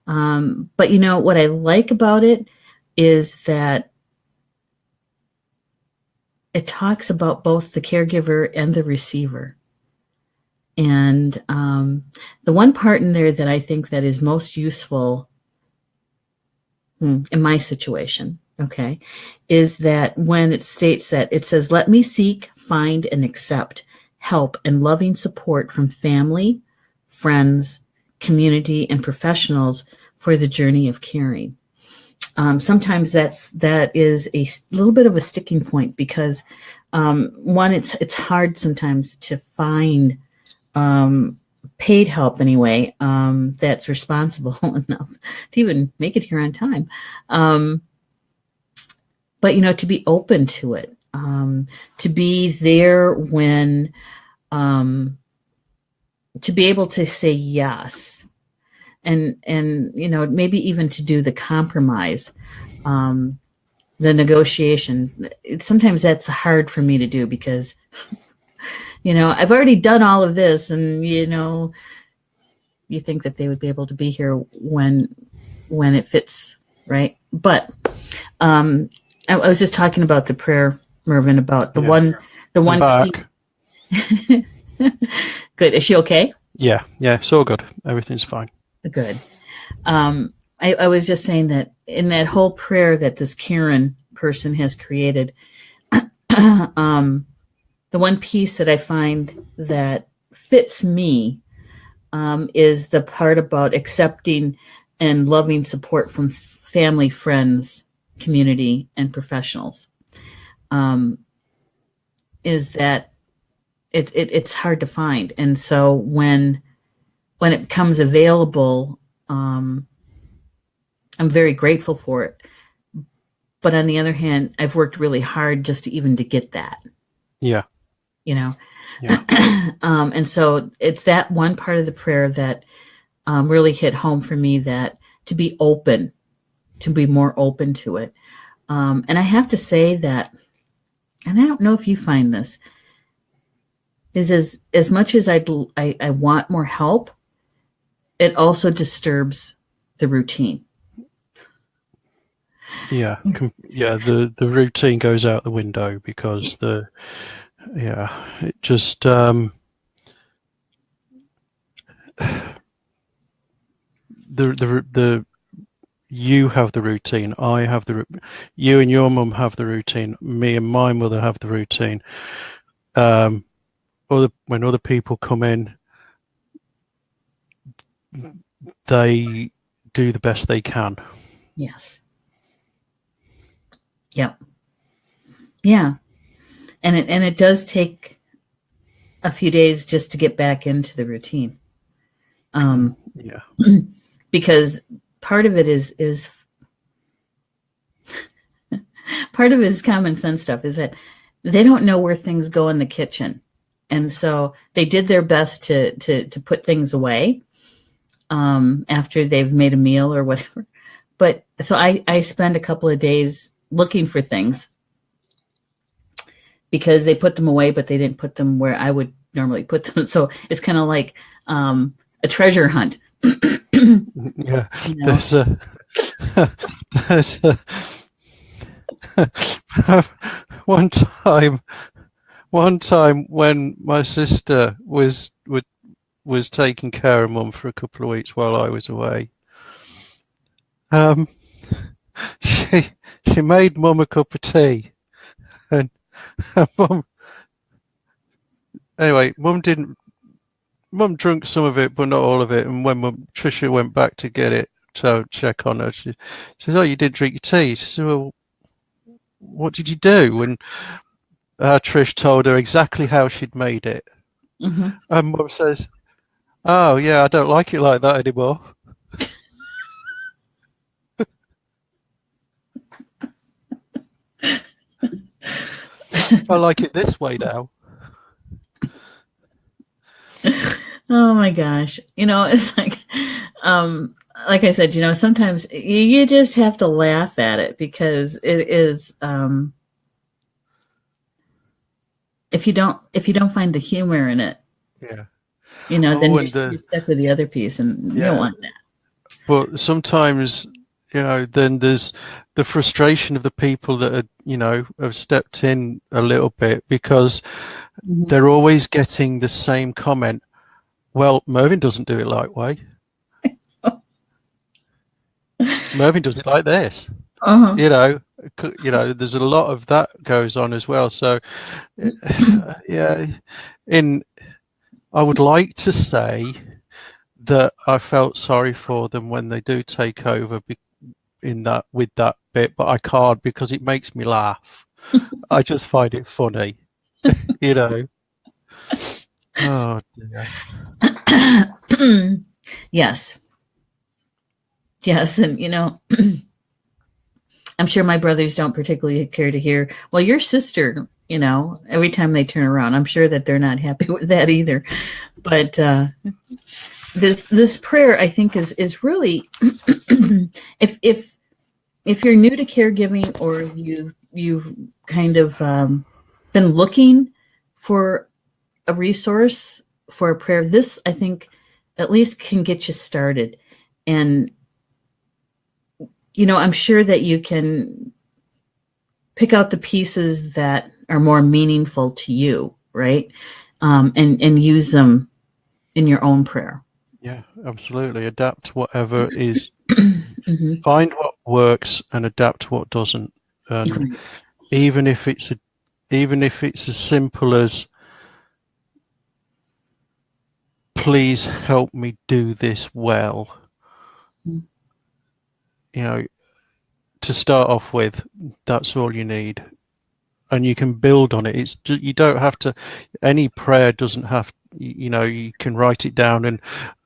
But you know what I like about it is that it talks about both the caregiver and the receiver. And the one part in there that I think that is most useful in my situation, okay, is that when it states that, it says, let me seek, find, and accept help and loving support from family, friends, community, and professionals for the journey of caring. Sometimes that is a little bit of a sticking point because one, it's hard sometimes to find paid help anyway, that's responsible enough to even make it here on time. But, you know, to be open to it, to be there when, to be able to say yes, and, you know, maybe even to do the compromise, the negotiation. Sometimes that's hard for me to do because, you know, I've already done all of this, and, you know, you think that they would be able to be here when it fits, right? But I was just talking about the prayer, Mervyn, about the one back. Good. Is she okay? Yeah, it's all good. Everything's fine. Good. I was just saying that in that whole prayer that this Karen person has created, the one piece that I find that fits me is the part about accepting and loving support from family, friends, community, and professionals. Is that it's hard to find, and so when it becomes available, I'm very grateful for it. But on the other hand, I've worked really hard just to get that. Yeah. You know. Yeah. And so it's that one part of the prayer that really hit home for me, that to be open, to be more open to it. And I have to say that, and I don't know if you find this, is as much as I want more help, it also disturbs the routine. Yeah. The routine goes out the window because it just you have the routine. I have you and your mum have the routine. Me and my mother have the routine. When other people come in, they do the best they can. Yes. Yep. Yeah. And it does take a few days just to get back into the routine. Yeah. Because part of it is part of it is common sense stuff, is that they don't know where things go in the kitchen. And so they did their best to put things away after they've made a meal or whatever. But so I spend a couple of days looking for things because they put them away, but they didn't put them where I would normally put them. So it's kind of like a treasure hunt. Yeah, You know? there's a there's a one time when my sister was taking care of Mum for a couple of weeks while I was away. She she made Mum a cup of tea, and Mum anyway. Mum drank some of it, but not all of it. And when Tricia went back to get it to check on her, she says, "Oh, you didn't drink your tea." She said, "Well, what did you do?" And Trish told her exactly how she'd made it. Mm-hmm. And Mum says, "Oh, yeah, I don't like it like that anymore. I like it this way now." Oh my gosh. It's like I said, sometimes you just have to laugh at it because it is, if you don't find the humor in it, Yeah. then Oh, you're stuck with the other piece, and you don't yeah, want that. but sometimes, then there's the frustration of the people that have stepped in a little bit because Mm-hmm. they're always getting the same comment. Well, Mervyn doesn't do it like way. Mervyn does it like this. Uh-huh. You know, there's a lot of that goes on as well. So, yeah, in I would like to say that I felt sorry for them when they do take over in that with that bit, but I can't because it makes me laugh. I just find it funny, you know. Oh dear. Yes. Yes, and I'm sure my brothers don't particularly care to hear, well, your sister, every time they turn around. I'm sure that they're not happy with that either. But this prayer, I think, is really if you're new to caregiving, or you've kind of been looking for a resource for a prayer, this, I think, at least can get you started. And I'm sure that you can pick out the pieces that are more meaningful to you, right? And use them in your own prayer. Yeah, absolutely. Adapt whatever is. Mm-hmm. Find what works and adapt what doesn't. And Right. even if it's as simple as, please help me do this well. Mm-hmm. You know, to start off with, that's all you need, and you can build on it. You don't have to. Any prayer doesn't have. You can write it down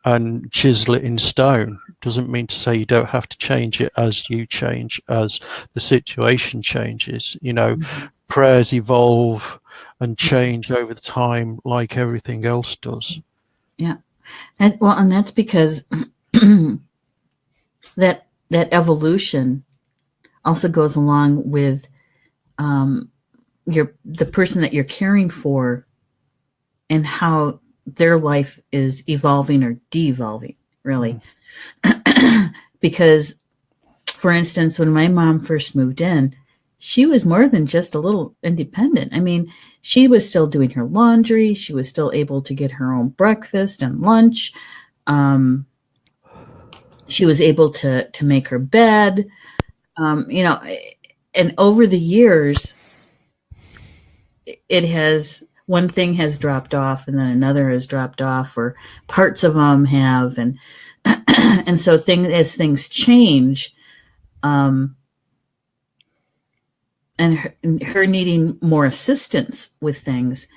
and chisel it in stone. Doesn't mean to say you don't have to change it as you change, as the situation changes. Mm-hmm. Prayers evolve and change over the time, like everything else does. Yeah. And that's because that evolution also goes along with um, the person that you're caring for, and how their life is evolving or de-evolving, really. Because, for instance, when my mom first moved in, she was more than just a little independent. I mean, she was still doing her laundry. She was still able to get her own breakfast and lunch. She was able to make her bed. And over the years, it has one thing has dropped off, and then another has dropped off, or parts of them have, and and so as things change, and her needing more assistance with things,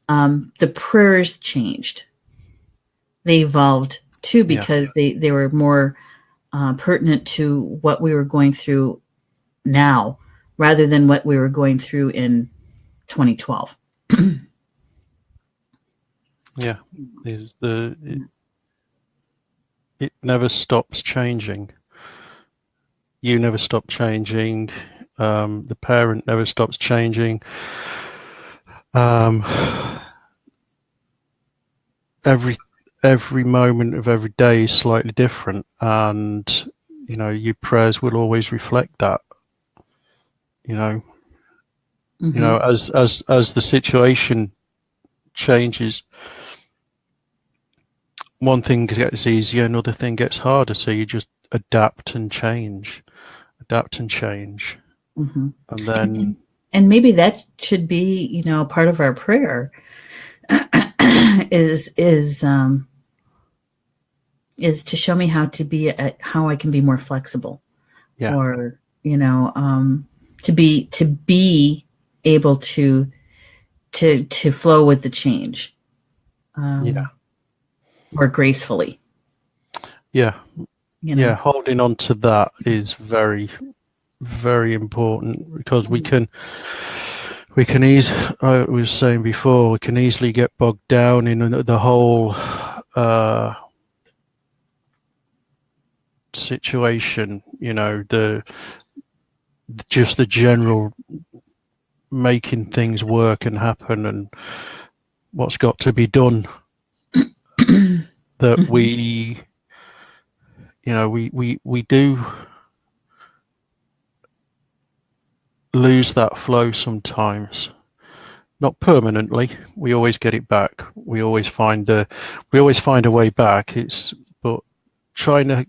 the prayers changed. They evolved too, because they were more pertinent to what we were going through now, rather than what we were going through in 2012. Yeah, it never stops changing. You never stop changing. The parent never stops changing. Um, every moment of every day is slightly different, and your prayers will always reflect that. You know, Mm-hmm. as the situation changes, one thing gets easier, another thing gets harder. So you just adapt and change, Mm-hmm. and then And maybe that should be, part of our prayer is is to show me how I can be more flexible, yeah, or to be able to flow with the change, yeah, more gracefully. yeah, You yeah. know. Holding on to that is very, very important because we can easily, I was saying before, we can easily get bogged down in the whole uh, situation. Just the general making things work and happen, and what's got to be done. That Mhm. we do lose that flow sometimes. Not permanently. We always get it back. We always find a way back. But trying to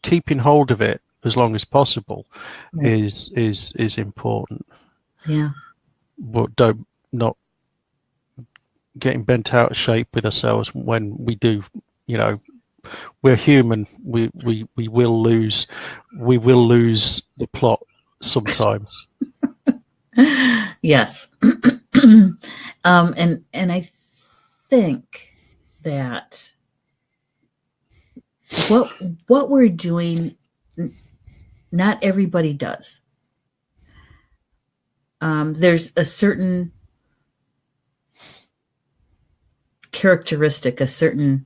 keeping hold of it as long as possible Right. is important. Yeah. But don't not getting bent out of shape with ourselves when we do. You know, we're human. We will lose the plot sometimes. Yes. And I think that what what we're doing, not everybody does. There's a certain characteristic, a certain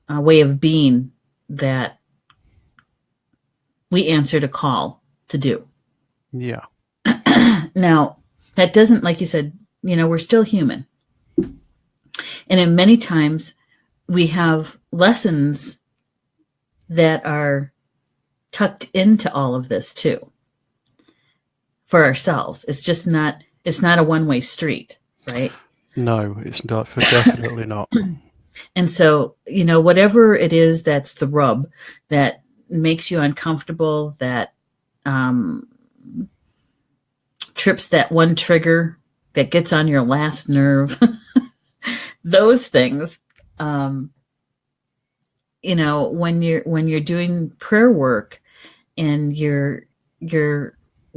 way of being that we answered a call to do. Yeah, Now, that doesn't, like you said, we're still human. And in many times, we have lessons that are tucked into all of this too for ourselves. It's not a one-way street, right? no, it's not. Definitely not. And so, whatever it is that's the rub that makes you uncomfortable, that um, trips that one trigger that gets on your last nerve, those things, um, when you're doing prayer work and you're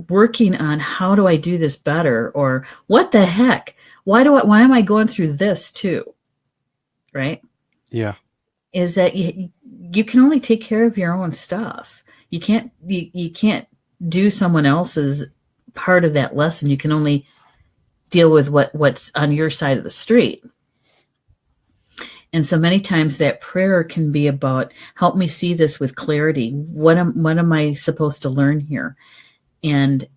working on how do I do this better, or what the heck, why am I going through this too, right? Yeah, Is that you can only take care of your own stuff. You can't do someone else's part of that lesson. You can only deal with what's on your side of the street. And so many times that prayer can be about, help me see this with clarity. What am I supposed to learn here? And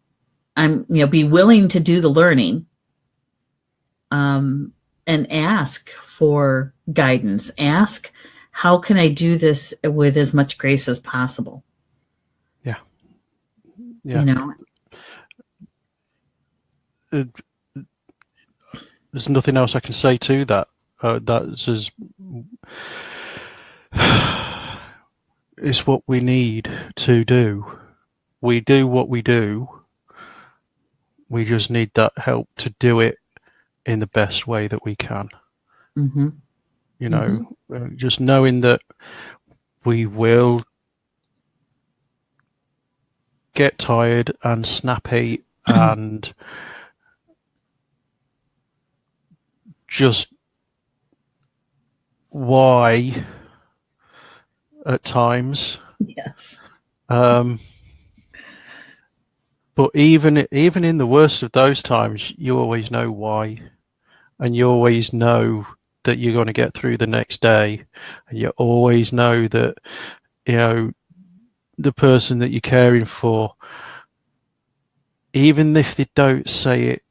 be willing to do the learning, um, and ask for guidance. Ask, how can I do this with as much grace as possible? yeah, You yeah. know, Uh, There's nothing else I can say to that. That's as it's what we need to do. We do what we do. We just need that help to do it in the best way that we can. mm-hmm, mm-hmm. Just knowing that we will get tired and snappy and just why at times. Yes. Um, but even in the worst of those times, you always know why, and you always know that you're going to get through the next day, and you always know that you know the person that you're caring for, even if they don't say it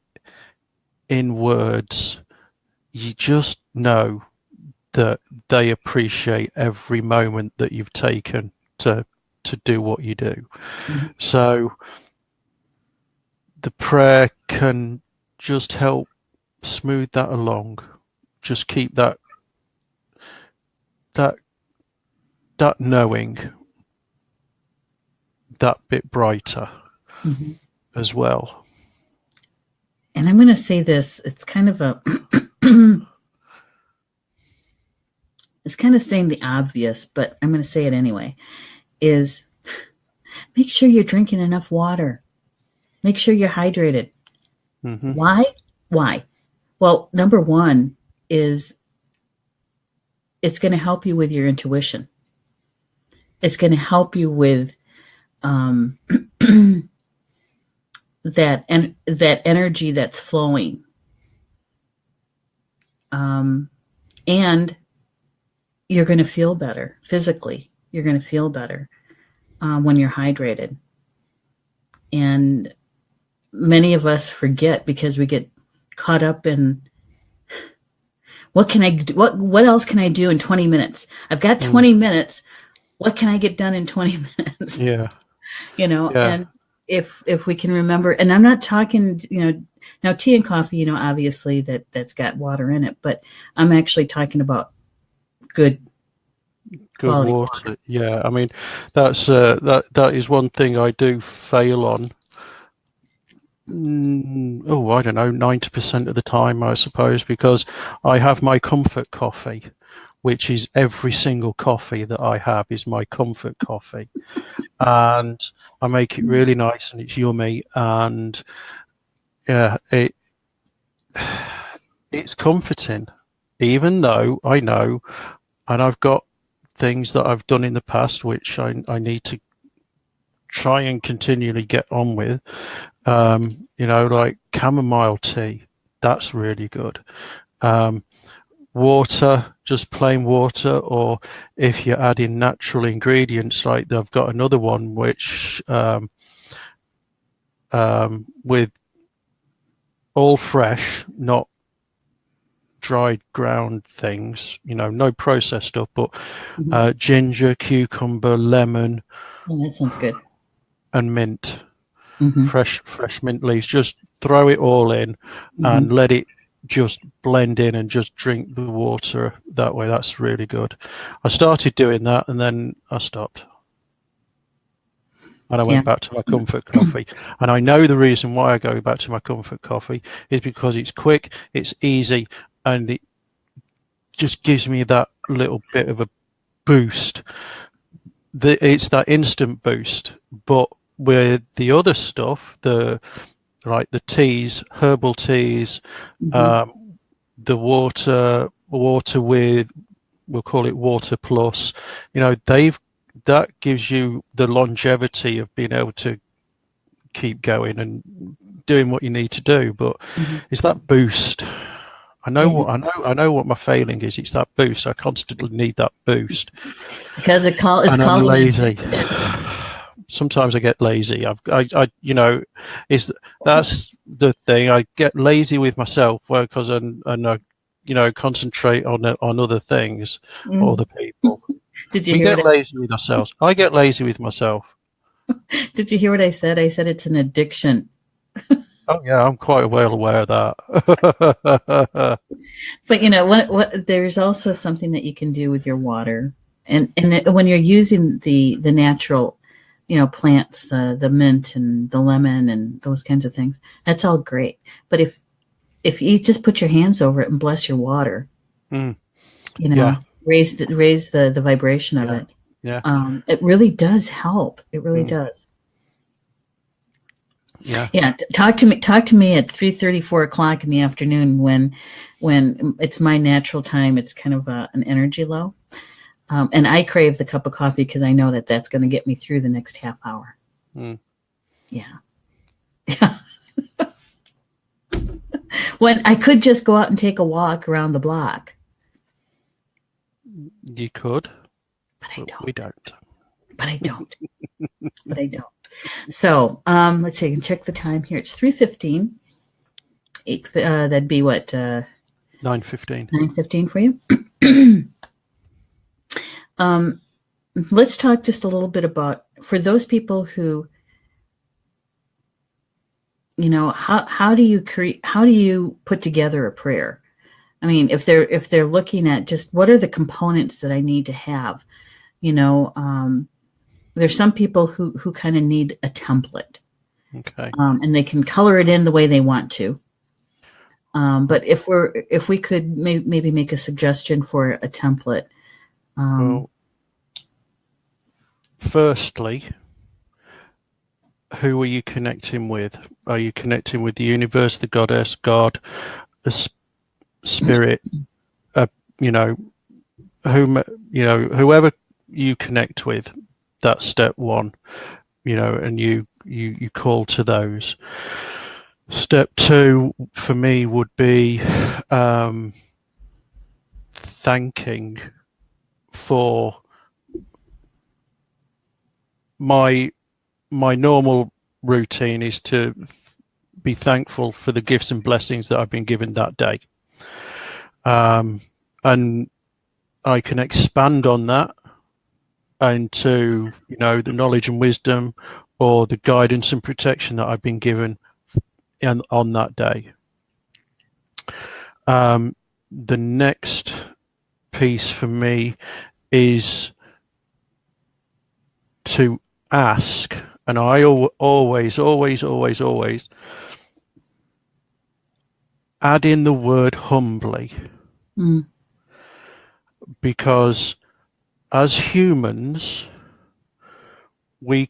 in words, you just know that they appreciate every moment that you've taken to do what you do. Mm-hmm. So the prayer can just help smooth that along. Just keep that that that knowing that bit brighter Mm-hmm. as well. And I'm going to say this, it's kind of a it's kind of saying the obvious, but I'm going to say it anyway, is make sure you're drinking enough water. Make sure you're hydrated. Mm-hmm. Why? Well, number one is it's going to help you with your intuition. It's going to help you with that energy that's flowing. And you're going to feel better physically. You're going to feel better when you're hydrated. And many of us forget because we get caught up in what can I do? What else can I do in 20 minutes? I've got 20 minutes. What can I get done in 20 minutes? Yeah. Yeah. And if we can remember, and I'm not talking, now tea and coffee, obviously that's got water in it, but I'm actually talking about good water. Yeah, I mean, that's that is one thing I do fail on. I don't know, 90% of the time, I suppose, because I have my comfort coffee, which is every single coffee that I have is my comfort coffee, and I make it really nice and it's yummy, and yeah, it's comforting, even though I know, and I've got things that I've done in the past which I need to try and continually get on with. Like chamomile tea, that's really good. Water, just plain water, or if you add in natural ingredients, like they've got another one which with all fresh, not dried ground things, no processed stuff, but ginger, cucumber, lemon. Oh, that sounds good. And mint. Mm-hmm. Fresh mint leaves. Just throw it all in and let it just blend in, and just drink the water that way. That's really good. I started doing that and then I stopped. And I went back to my comfort coffee. And I know the reason why I go back to my comfort coffee is because it's quick, it's easy, and it just gives me that little bit of a boost. It's that instant boost. But with the other stuff, like the teas, herbal teas, the water with, we'll call it water plus, that gives you the longevity of being able to keep going and doing what you need to do. But it's that boost. I know what my failing is. It's that boost. I constantly need that boost because it's called lazy. Sometimes I get lazy. That's the thing. I get lazy with myself because I concentrate on other things or other people. Did you we hear get lazy with ourselves. I get lazy with myself. Did you hear what I said? I said it's an addiction. Oh yeah, I'm quite well aware of that. But what there's also something that you can do with your water, and when you're using the natural, plants, the mint and the lemon and those kinds of things, that's all great. But if you just put your hands over it and bless your water, raise the vibration of it. Yeah. It really does help. It really does. Yeah. Talk to me at 3:30, 4 o'clock in the afternoon when it's my natural time. It's kind of an energy low. And I crave the cup of coffee because I know that that's going to get me through the next half hour. Yeah. When I could just go out and take a walk around the block. You could. But I don't. We don't. But I don't. But I don't. So let's see. I can check the time here. It's 3:15. That'd be what, 9:15. 9:15 for you? Let's talk just a little bit about, for those people who, how do you put together a prayer? I mean, if they're looking at just what are the components that I need to have, there's some people who kind of need a template. Okay. And they can color it in the way they want to. But if we could maybe make a suggestion for a template. Well, firstly, who are you connecting with? Are you connecting with the universe, the goddess, God, the spirit? Whoever you connect with, that's step one. And you call to those. Step two for me would be thanking for my normal routine is to be thankful for the gifts and blessings that I've been given that day. And I can expand on that into, the knowledge and wisdom or the guidance and protection that I've been given on that day. The next piece for me is to ask, and I always add in the word humbly, because as humans, we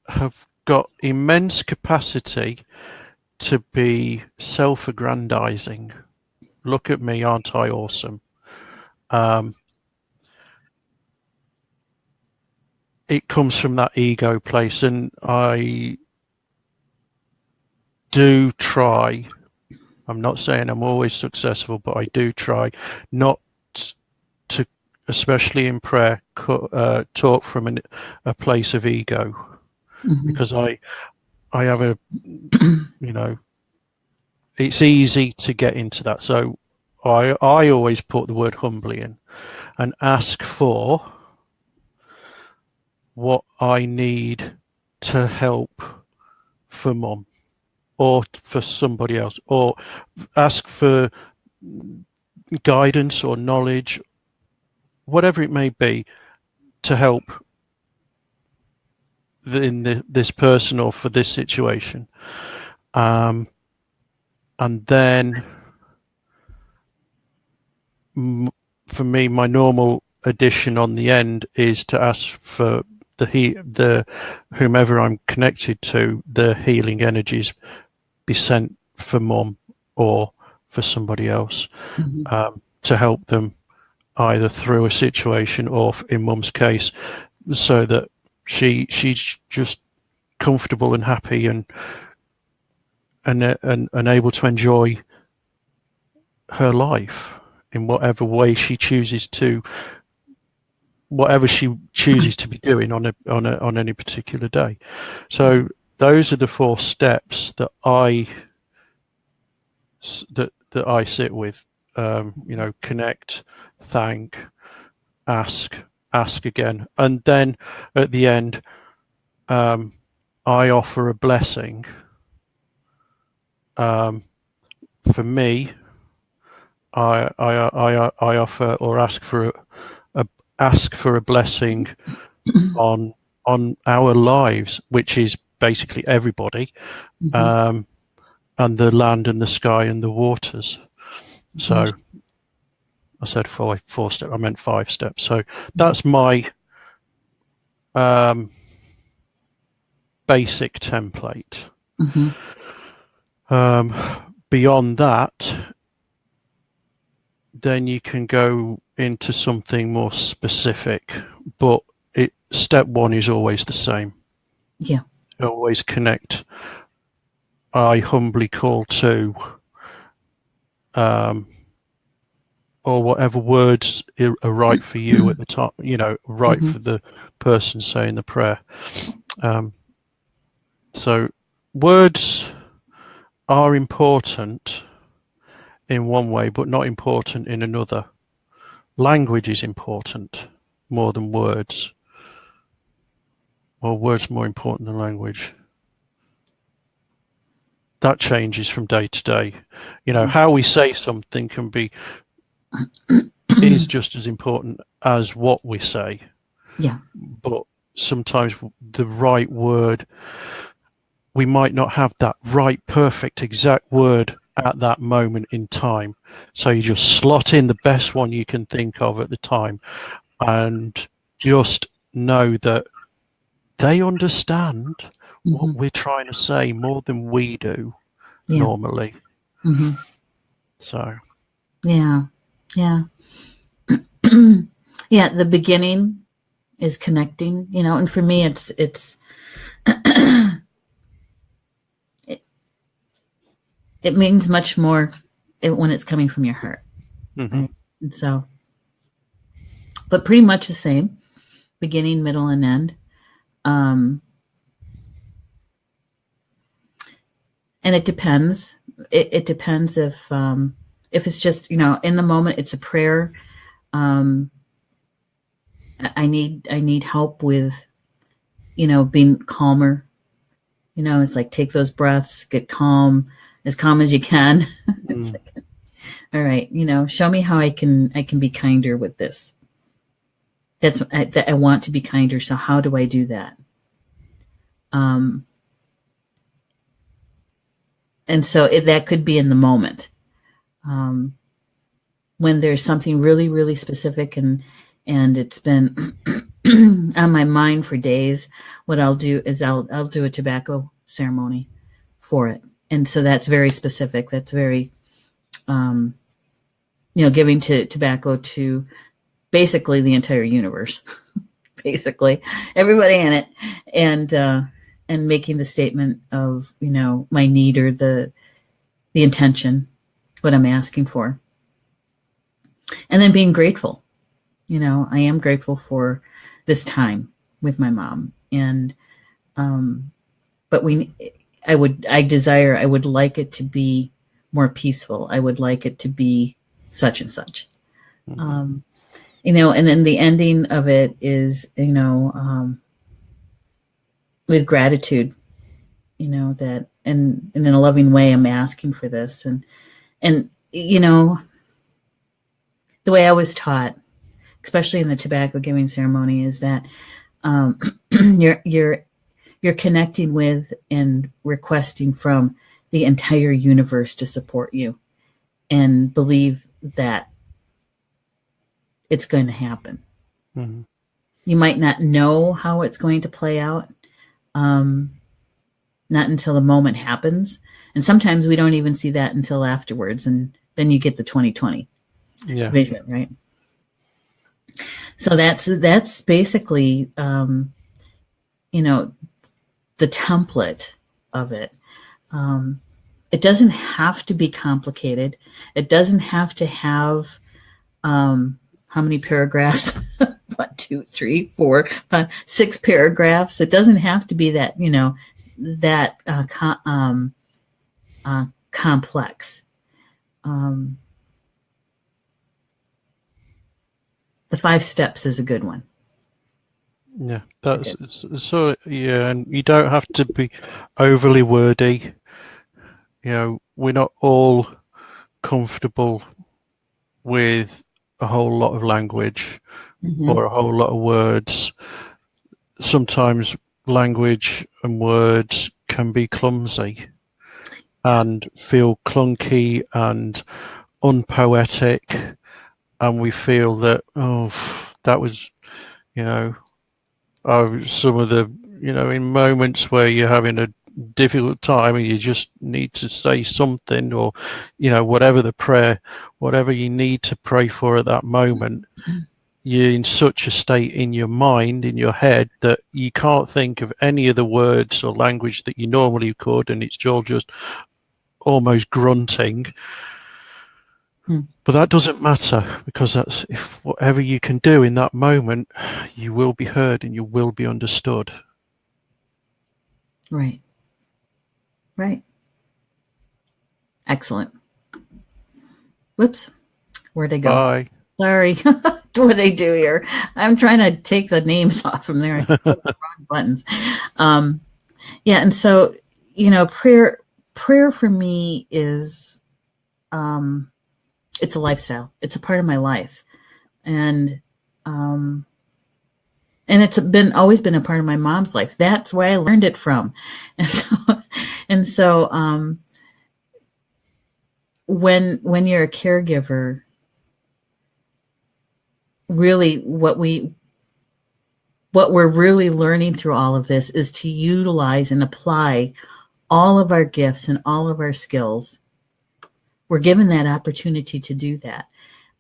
have got immense capacity to be self-aggrandizing. Look at me, aren't I awesome? It comes from that ego place, and I do try. I'm not saying I'm always successful, but I do try not to, especially in prayer, talk from a place of ego, because I have a, it's easy to get into that. So I always put the word humbly in and ask for what I need to help for Mum or for somebody else, or ask for guidance or knowledge, whatever it may be, to help this person or for this situation. And then for me, my normal addition on the end is to ask for the whomever I'm connected to, the healing energies be sent for Mum or for somebody else, to help them either through a situation or, in Mum's case, so that she's just comfortable and happy and able to enjoy her life in whatever way she chooses to, whatever she chooses to be doing on any particular day. So those are the 4 steps that I sit with. Connect, thank, ask again, and then at the end, I offer a blessing. For me, I offer or ask for a blessing on our lives, which is basically everybody, and the land and the sky and the waters. So I said 4 steps. I meant 5 steps. So that's my basic template. Beyond that, then you can go into something more specific, but step 1 is always the same. Yeah. Always connect. I humbly call to, or whatever words are right for you at the time, right for the person saying the prayer. So words are important in one way, but not important in another. Language is important more than words, or words more important than language. That changes from day to day. You know, how we say something can be is just as important as what we say. Yeah. But sometimes the right word, we might not have that right, perfect, exact word at that moment in time. So you just slot in the best one you can think of at the time and just know that they understand what we're trying to say more than we do normally. So Yeah. Yeah. Yeah. The beginning is connecting, and for me, it's it means much more when it's coming from your heart. Right. And so, but pretty much the same, beginning, middle, and end. And it depends. It depends if it's just, in the moment, it's a prayer. I need help with, being calmer. It's like, take those breaths, get calm as you can. It's like, all right, show me how I can be kinder with this. That I want to be kinder. So how do I do that? And so that could be in the moment. When there's something really, really specific and it's been on my mind for days, what I'll do is I'll do a tobacco ceremony for it. And so that's very specific. That's very, giving tobacco to basically the entire universe, basically everybody in it, and making the statement of, my need or the intention, what I'm asking for. And then being grateful. I am grateful for this time with my mom. And, but I would like it to be more peaceful. I would like it to be such and such. And then the ending of it is, with gratitude, that, and in a loving way, I'm asking for this. And, the way I was taught, especially in the tobacco giving ceremony, is that you're connecting with and requesting from the entire universe to support you, and believe that it's going to happen. You might not know how it's going to play out, not until the moment happens, and sometimes we don't even see that until afterwards, and then you get the 2020 vision, right? So that's basically, the template of it. It doesn't have to be complicated. It doesn't have to have, how many paragraphs? 1, 2, 3, 4, 5, 6 paragraphs. It doesn't have to be that, that complex. The 5 steps is a good one. Yeah, that's so. Yeah, and you don't have to be overly wordy. We're not all comfortable with a whole lot of language or a whole lot of words. Sometimes language and words can be clumsy and feel clunky and unpoetic, and we feel that, that was, some of the, in moments where you're having a difficult time and you just need to say something, or, whatever the prayer, whatever you need to pray for at that moment, you're in such a state in your mind, in your head, that you can't think of any of the words or language that you normally could, and it's all just almost grunting. But that doesn't matter, because that's, if whatever you can do in that moment, you will be heard and you will be understood. Right. Excellent. Whoops. Where'd I go? Bye. Sorry. What did I do here? I'm trying to take the names off from there. I clicked the wrong buttons. Yeah, and so, prayer for me is, it's a lifestyle. It's a part of my life, and it's always been a part of my mom's life. That's where I learned it from, and so when you're a caregiver, really what we're really learning through all of this is to utilize and apply all of our gifts and all of our skills. We're given that opportunity to do that.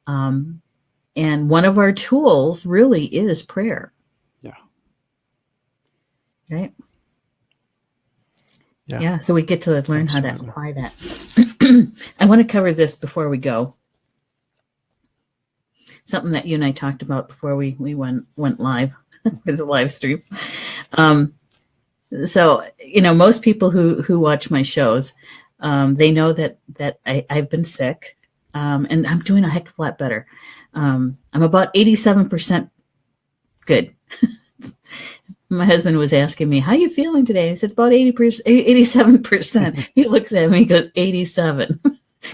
And one of our tools really is prayer. Yeah. Right? Yeah. So we get to learn Absolutely. how to apply that. I want to cover this before we go. Something that you and I talked about before we went live with the live stream. So, most people who watch my shows, they know that I've been sick, and I'm doing a heck of a lot better. I'm about 87% good. My husband was asking me, how are you feeling today? I said, about 87%. He looks at me and goes, 87.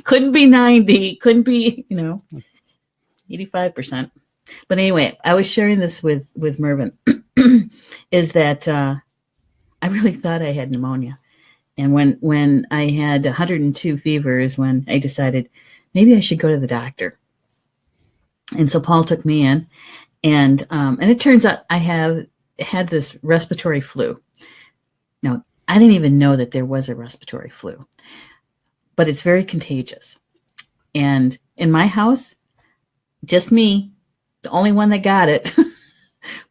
Couldn't be 90. Couldn't be, 85%. But anyway, I was sharing this with Mervyn, is that I really thought I had pneumonia. And when I had 102 fevers, when I decided maybe I should go to the doctor. And so Paul took me in, and it turns out I had this respiratory flu. Now, I didn't even know that there was a respiratory flu, but it's very contagious. And in my house, just me, the only one that got it.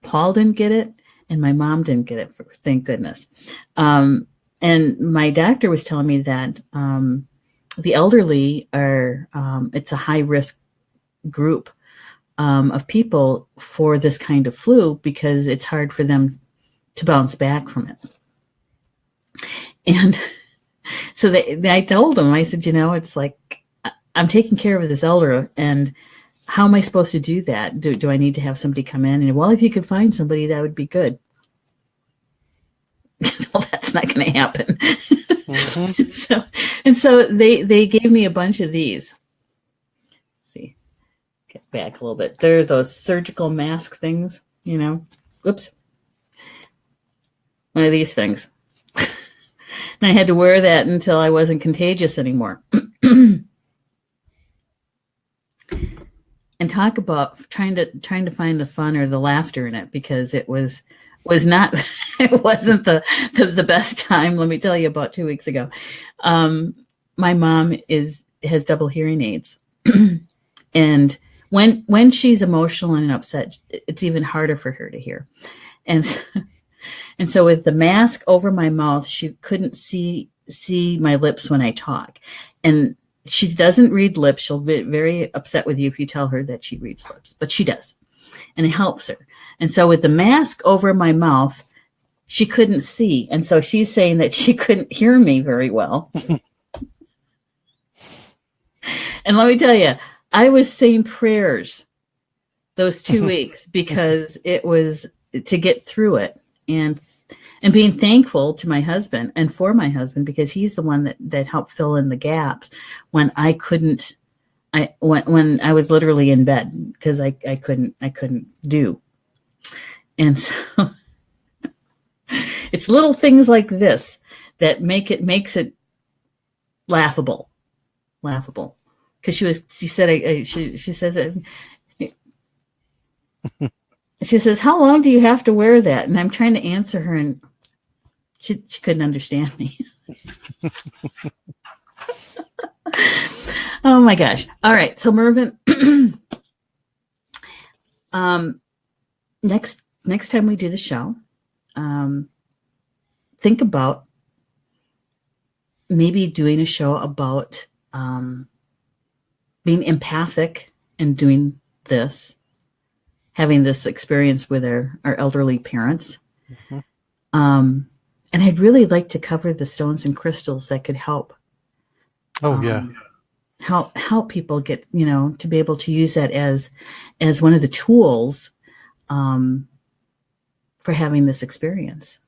Paul didn't get it, and my mom didn't get it, thank goodness. And my doctor was telling me that the elderly are, it's a high-risk group of people for this kind of flu because it's hard for them to bounce back from it. And so I told them, I said, it's like, I'm taking care of this elder, and how am I supposed to do that? Do I need to have somebody come in? And, well, if you could find somebody, that would be good. Well, that's not going to happen. Mm-hmm. So they gave me a bunch of these. Let's see. Get back a little bit. They're those surgical mask things, Oops. One of these things. And I had to wear that until I wasn't contagious anymore. And talk about trying to find the fun or the laughter in it, because it was not it wasn't the best time. Let me tell you, about 2 weeks ago, my mom has double hearing aids, and when she's emotional and upset, it's even harder for her to hear, and so with the mask over my mouth, she couldn't see my lips when I talk, and she doesn't read lips. She'll be very upset with you if you tell her that she reads lips, but she does, and it helps her. And so with the mask over my mouth, she couldn't see, and so she's saying that she couldn't hear me very well. And let me tell you, I was saying prayers those 2 weeks because it was to get through it, and being thankful to my husband and for my husband, because he's the one that helped fill in the gaps when I couldn't. When I was literally in bed because I couldn't do. And so it's little things like this that makes it laughable. Because she says she says, how long do you have to wear that? And I'm trying to answer her, and she couldn't understand me. Oh my gosh. All right. So Mervyn, next time we do the show, think about maybe doing a show about being empathic and doing this, having this experience with our elderly parents. Mm-hmm. And I'd really like to cover the stones and crystals that could help Oh, yeah. Help people get, to be able to use that as one of the tools for having this experience.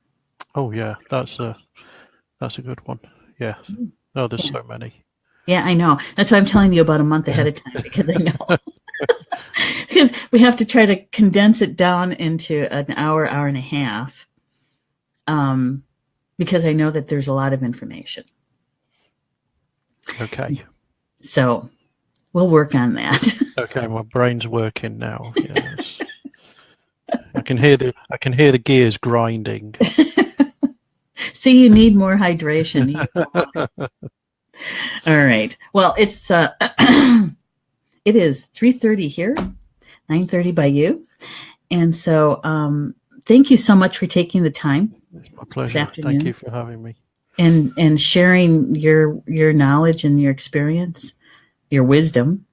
Oh, yeah. That's a good one. Yeah. Oh, there's so many. Yeah, I know. That's why I'm telling you about a month ahead of time, because I know. Because we have to try to condense it down into an hour and a half, because I know that there's a lot of information. Okay. So we'll work on that. Okay, my brain's working now. Yes. I can hear the gears grinding. See, you need more hydration. All right. Well, it's it is 3:30 here, 9:30 by you, and so thank you so much for taking the time. It's my pleasure. Thank you for having me and sharing your knowledge and your experience, your wisdom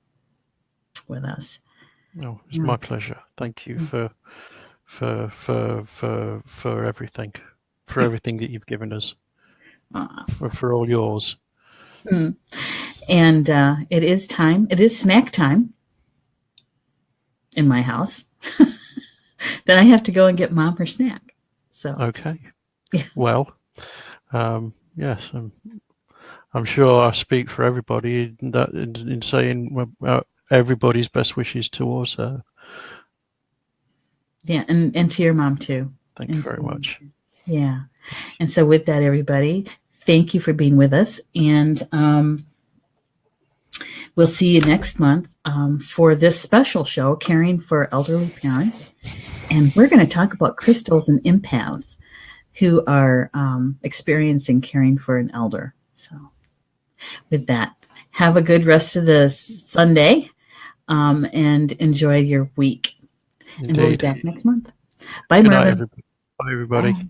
with us. No, it's my pleasure. Thank you for everything, for everything that you've given us, for all yours. And it is time. It is snack time in my house. Then I have to go and get Mom her snack. So okay. Yeah. Well, yes, I'm sure I speak for everybody in saying everybody's best wishes towards her. Yeah, and to your mom too. Thank you very much. Yeah. And so with that, everybody, thank you for being with us. And we'll see you next month for this special show, Caring for Elderly Parents. And we're going to talk about crystals and empaths who are experiencing caring for an elder. So with that, have a good rest of the Sunday and enjoy your week. Indeed. And we'll be back next month. Bye, Mervyn. Bye, everybody. Bye.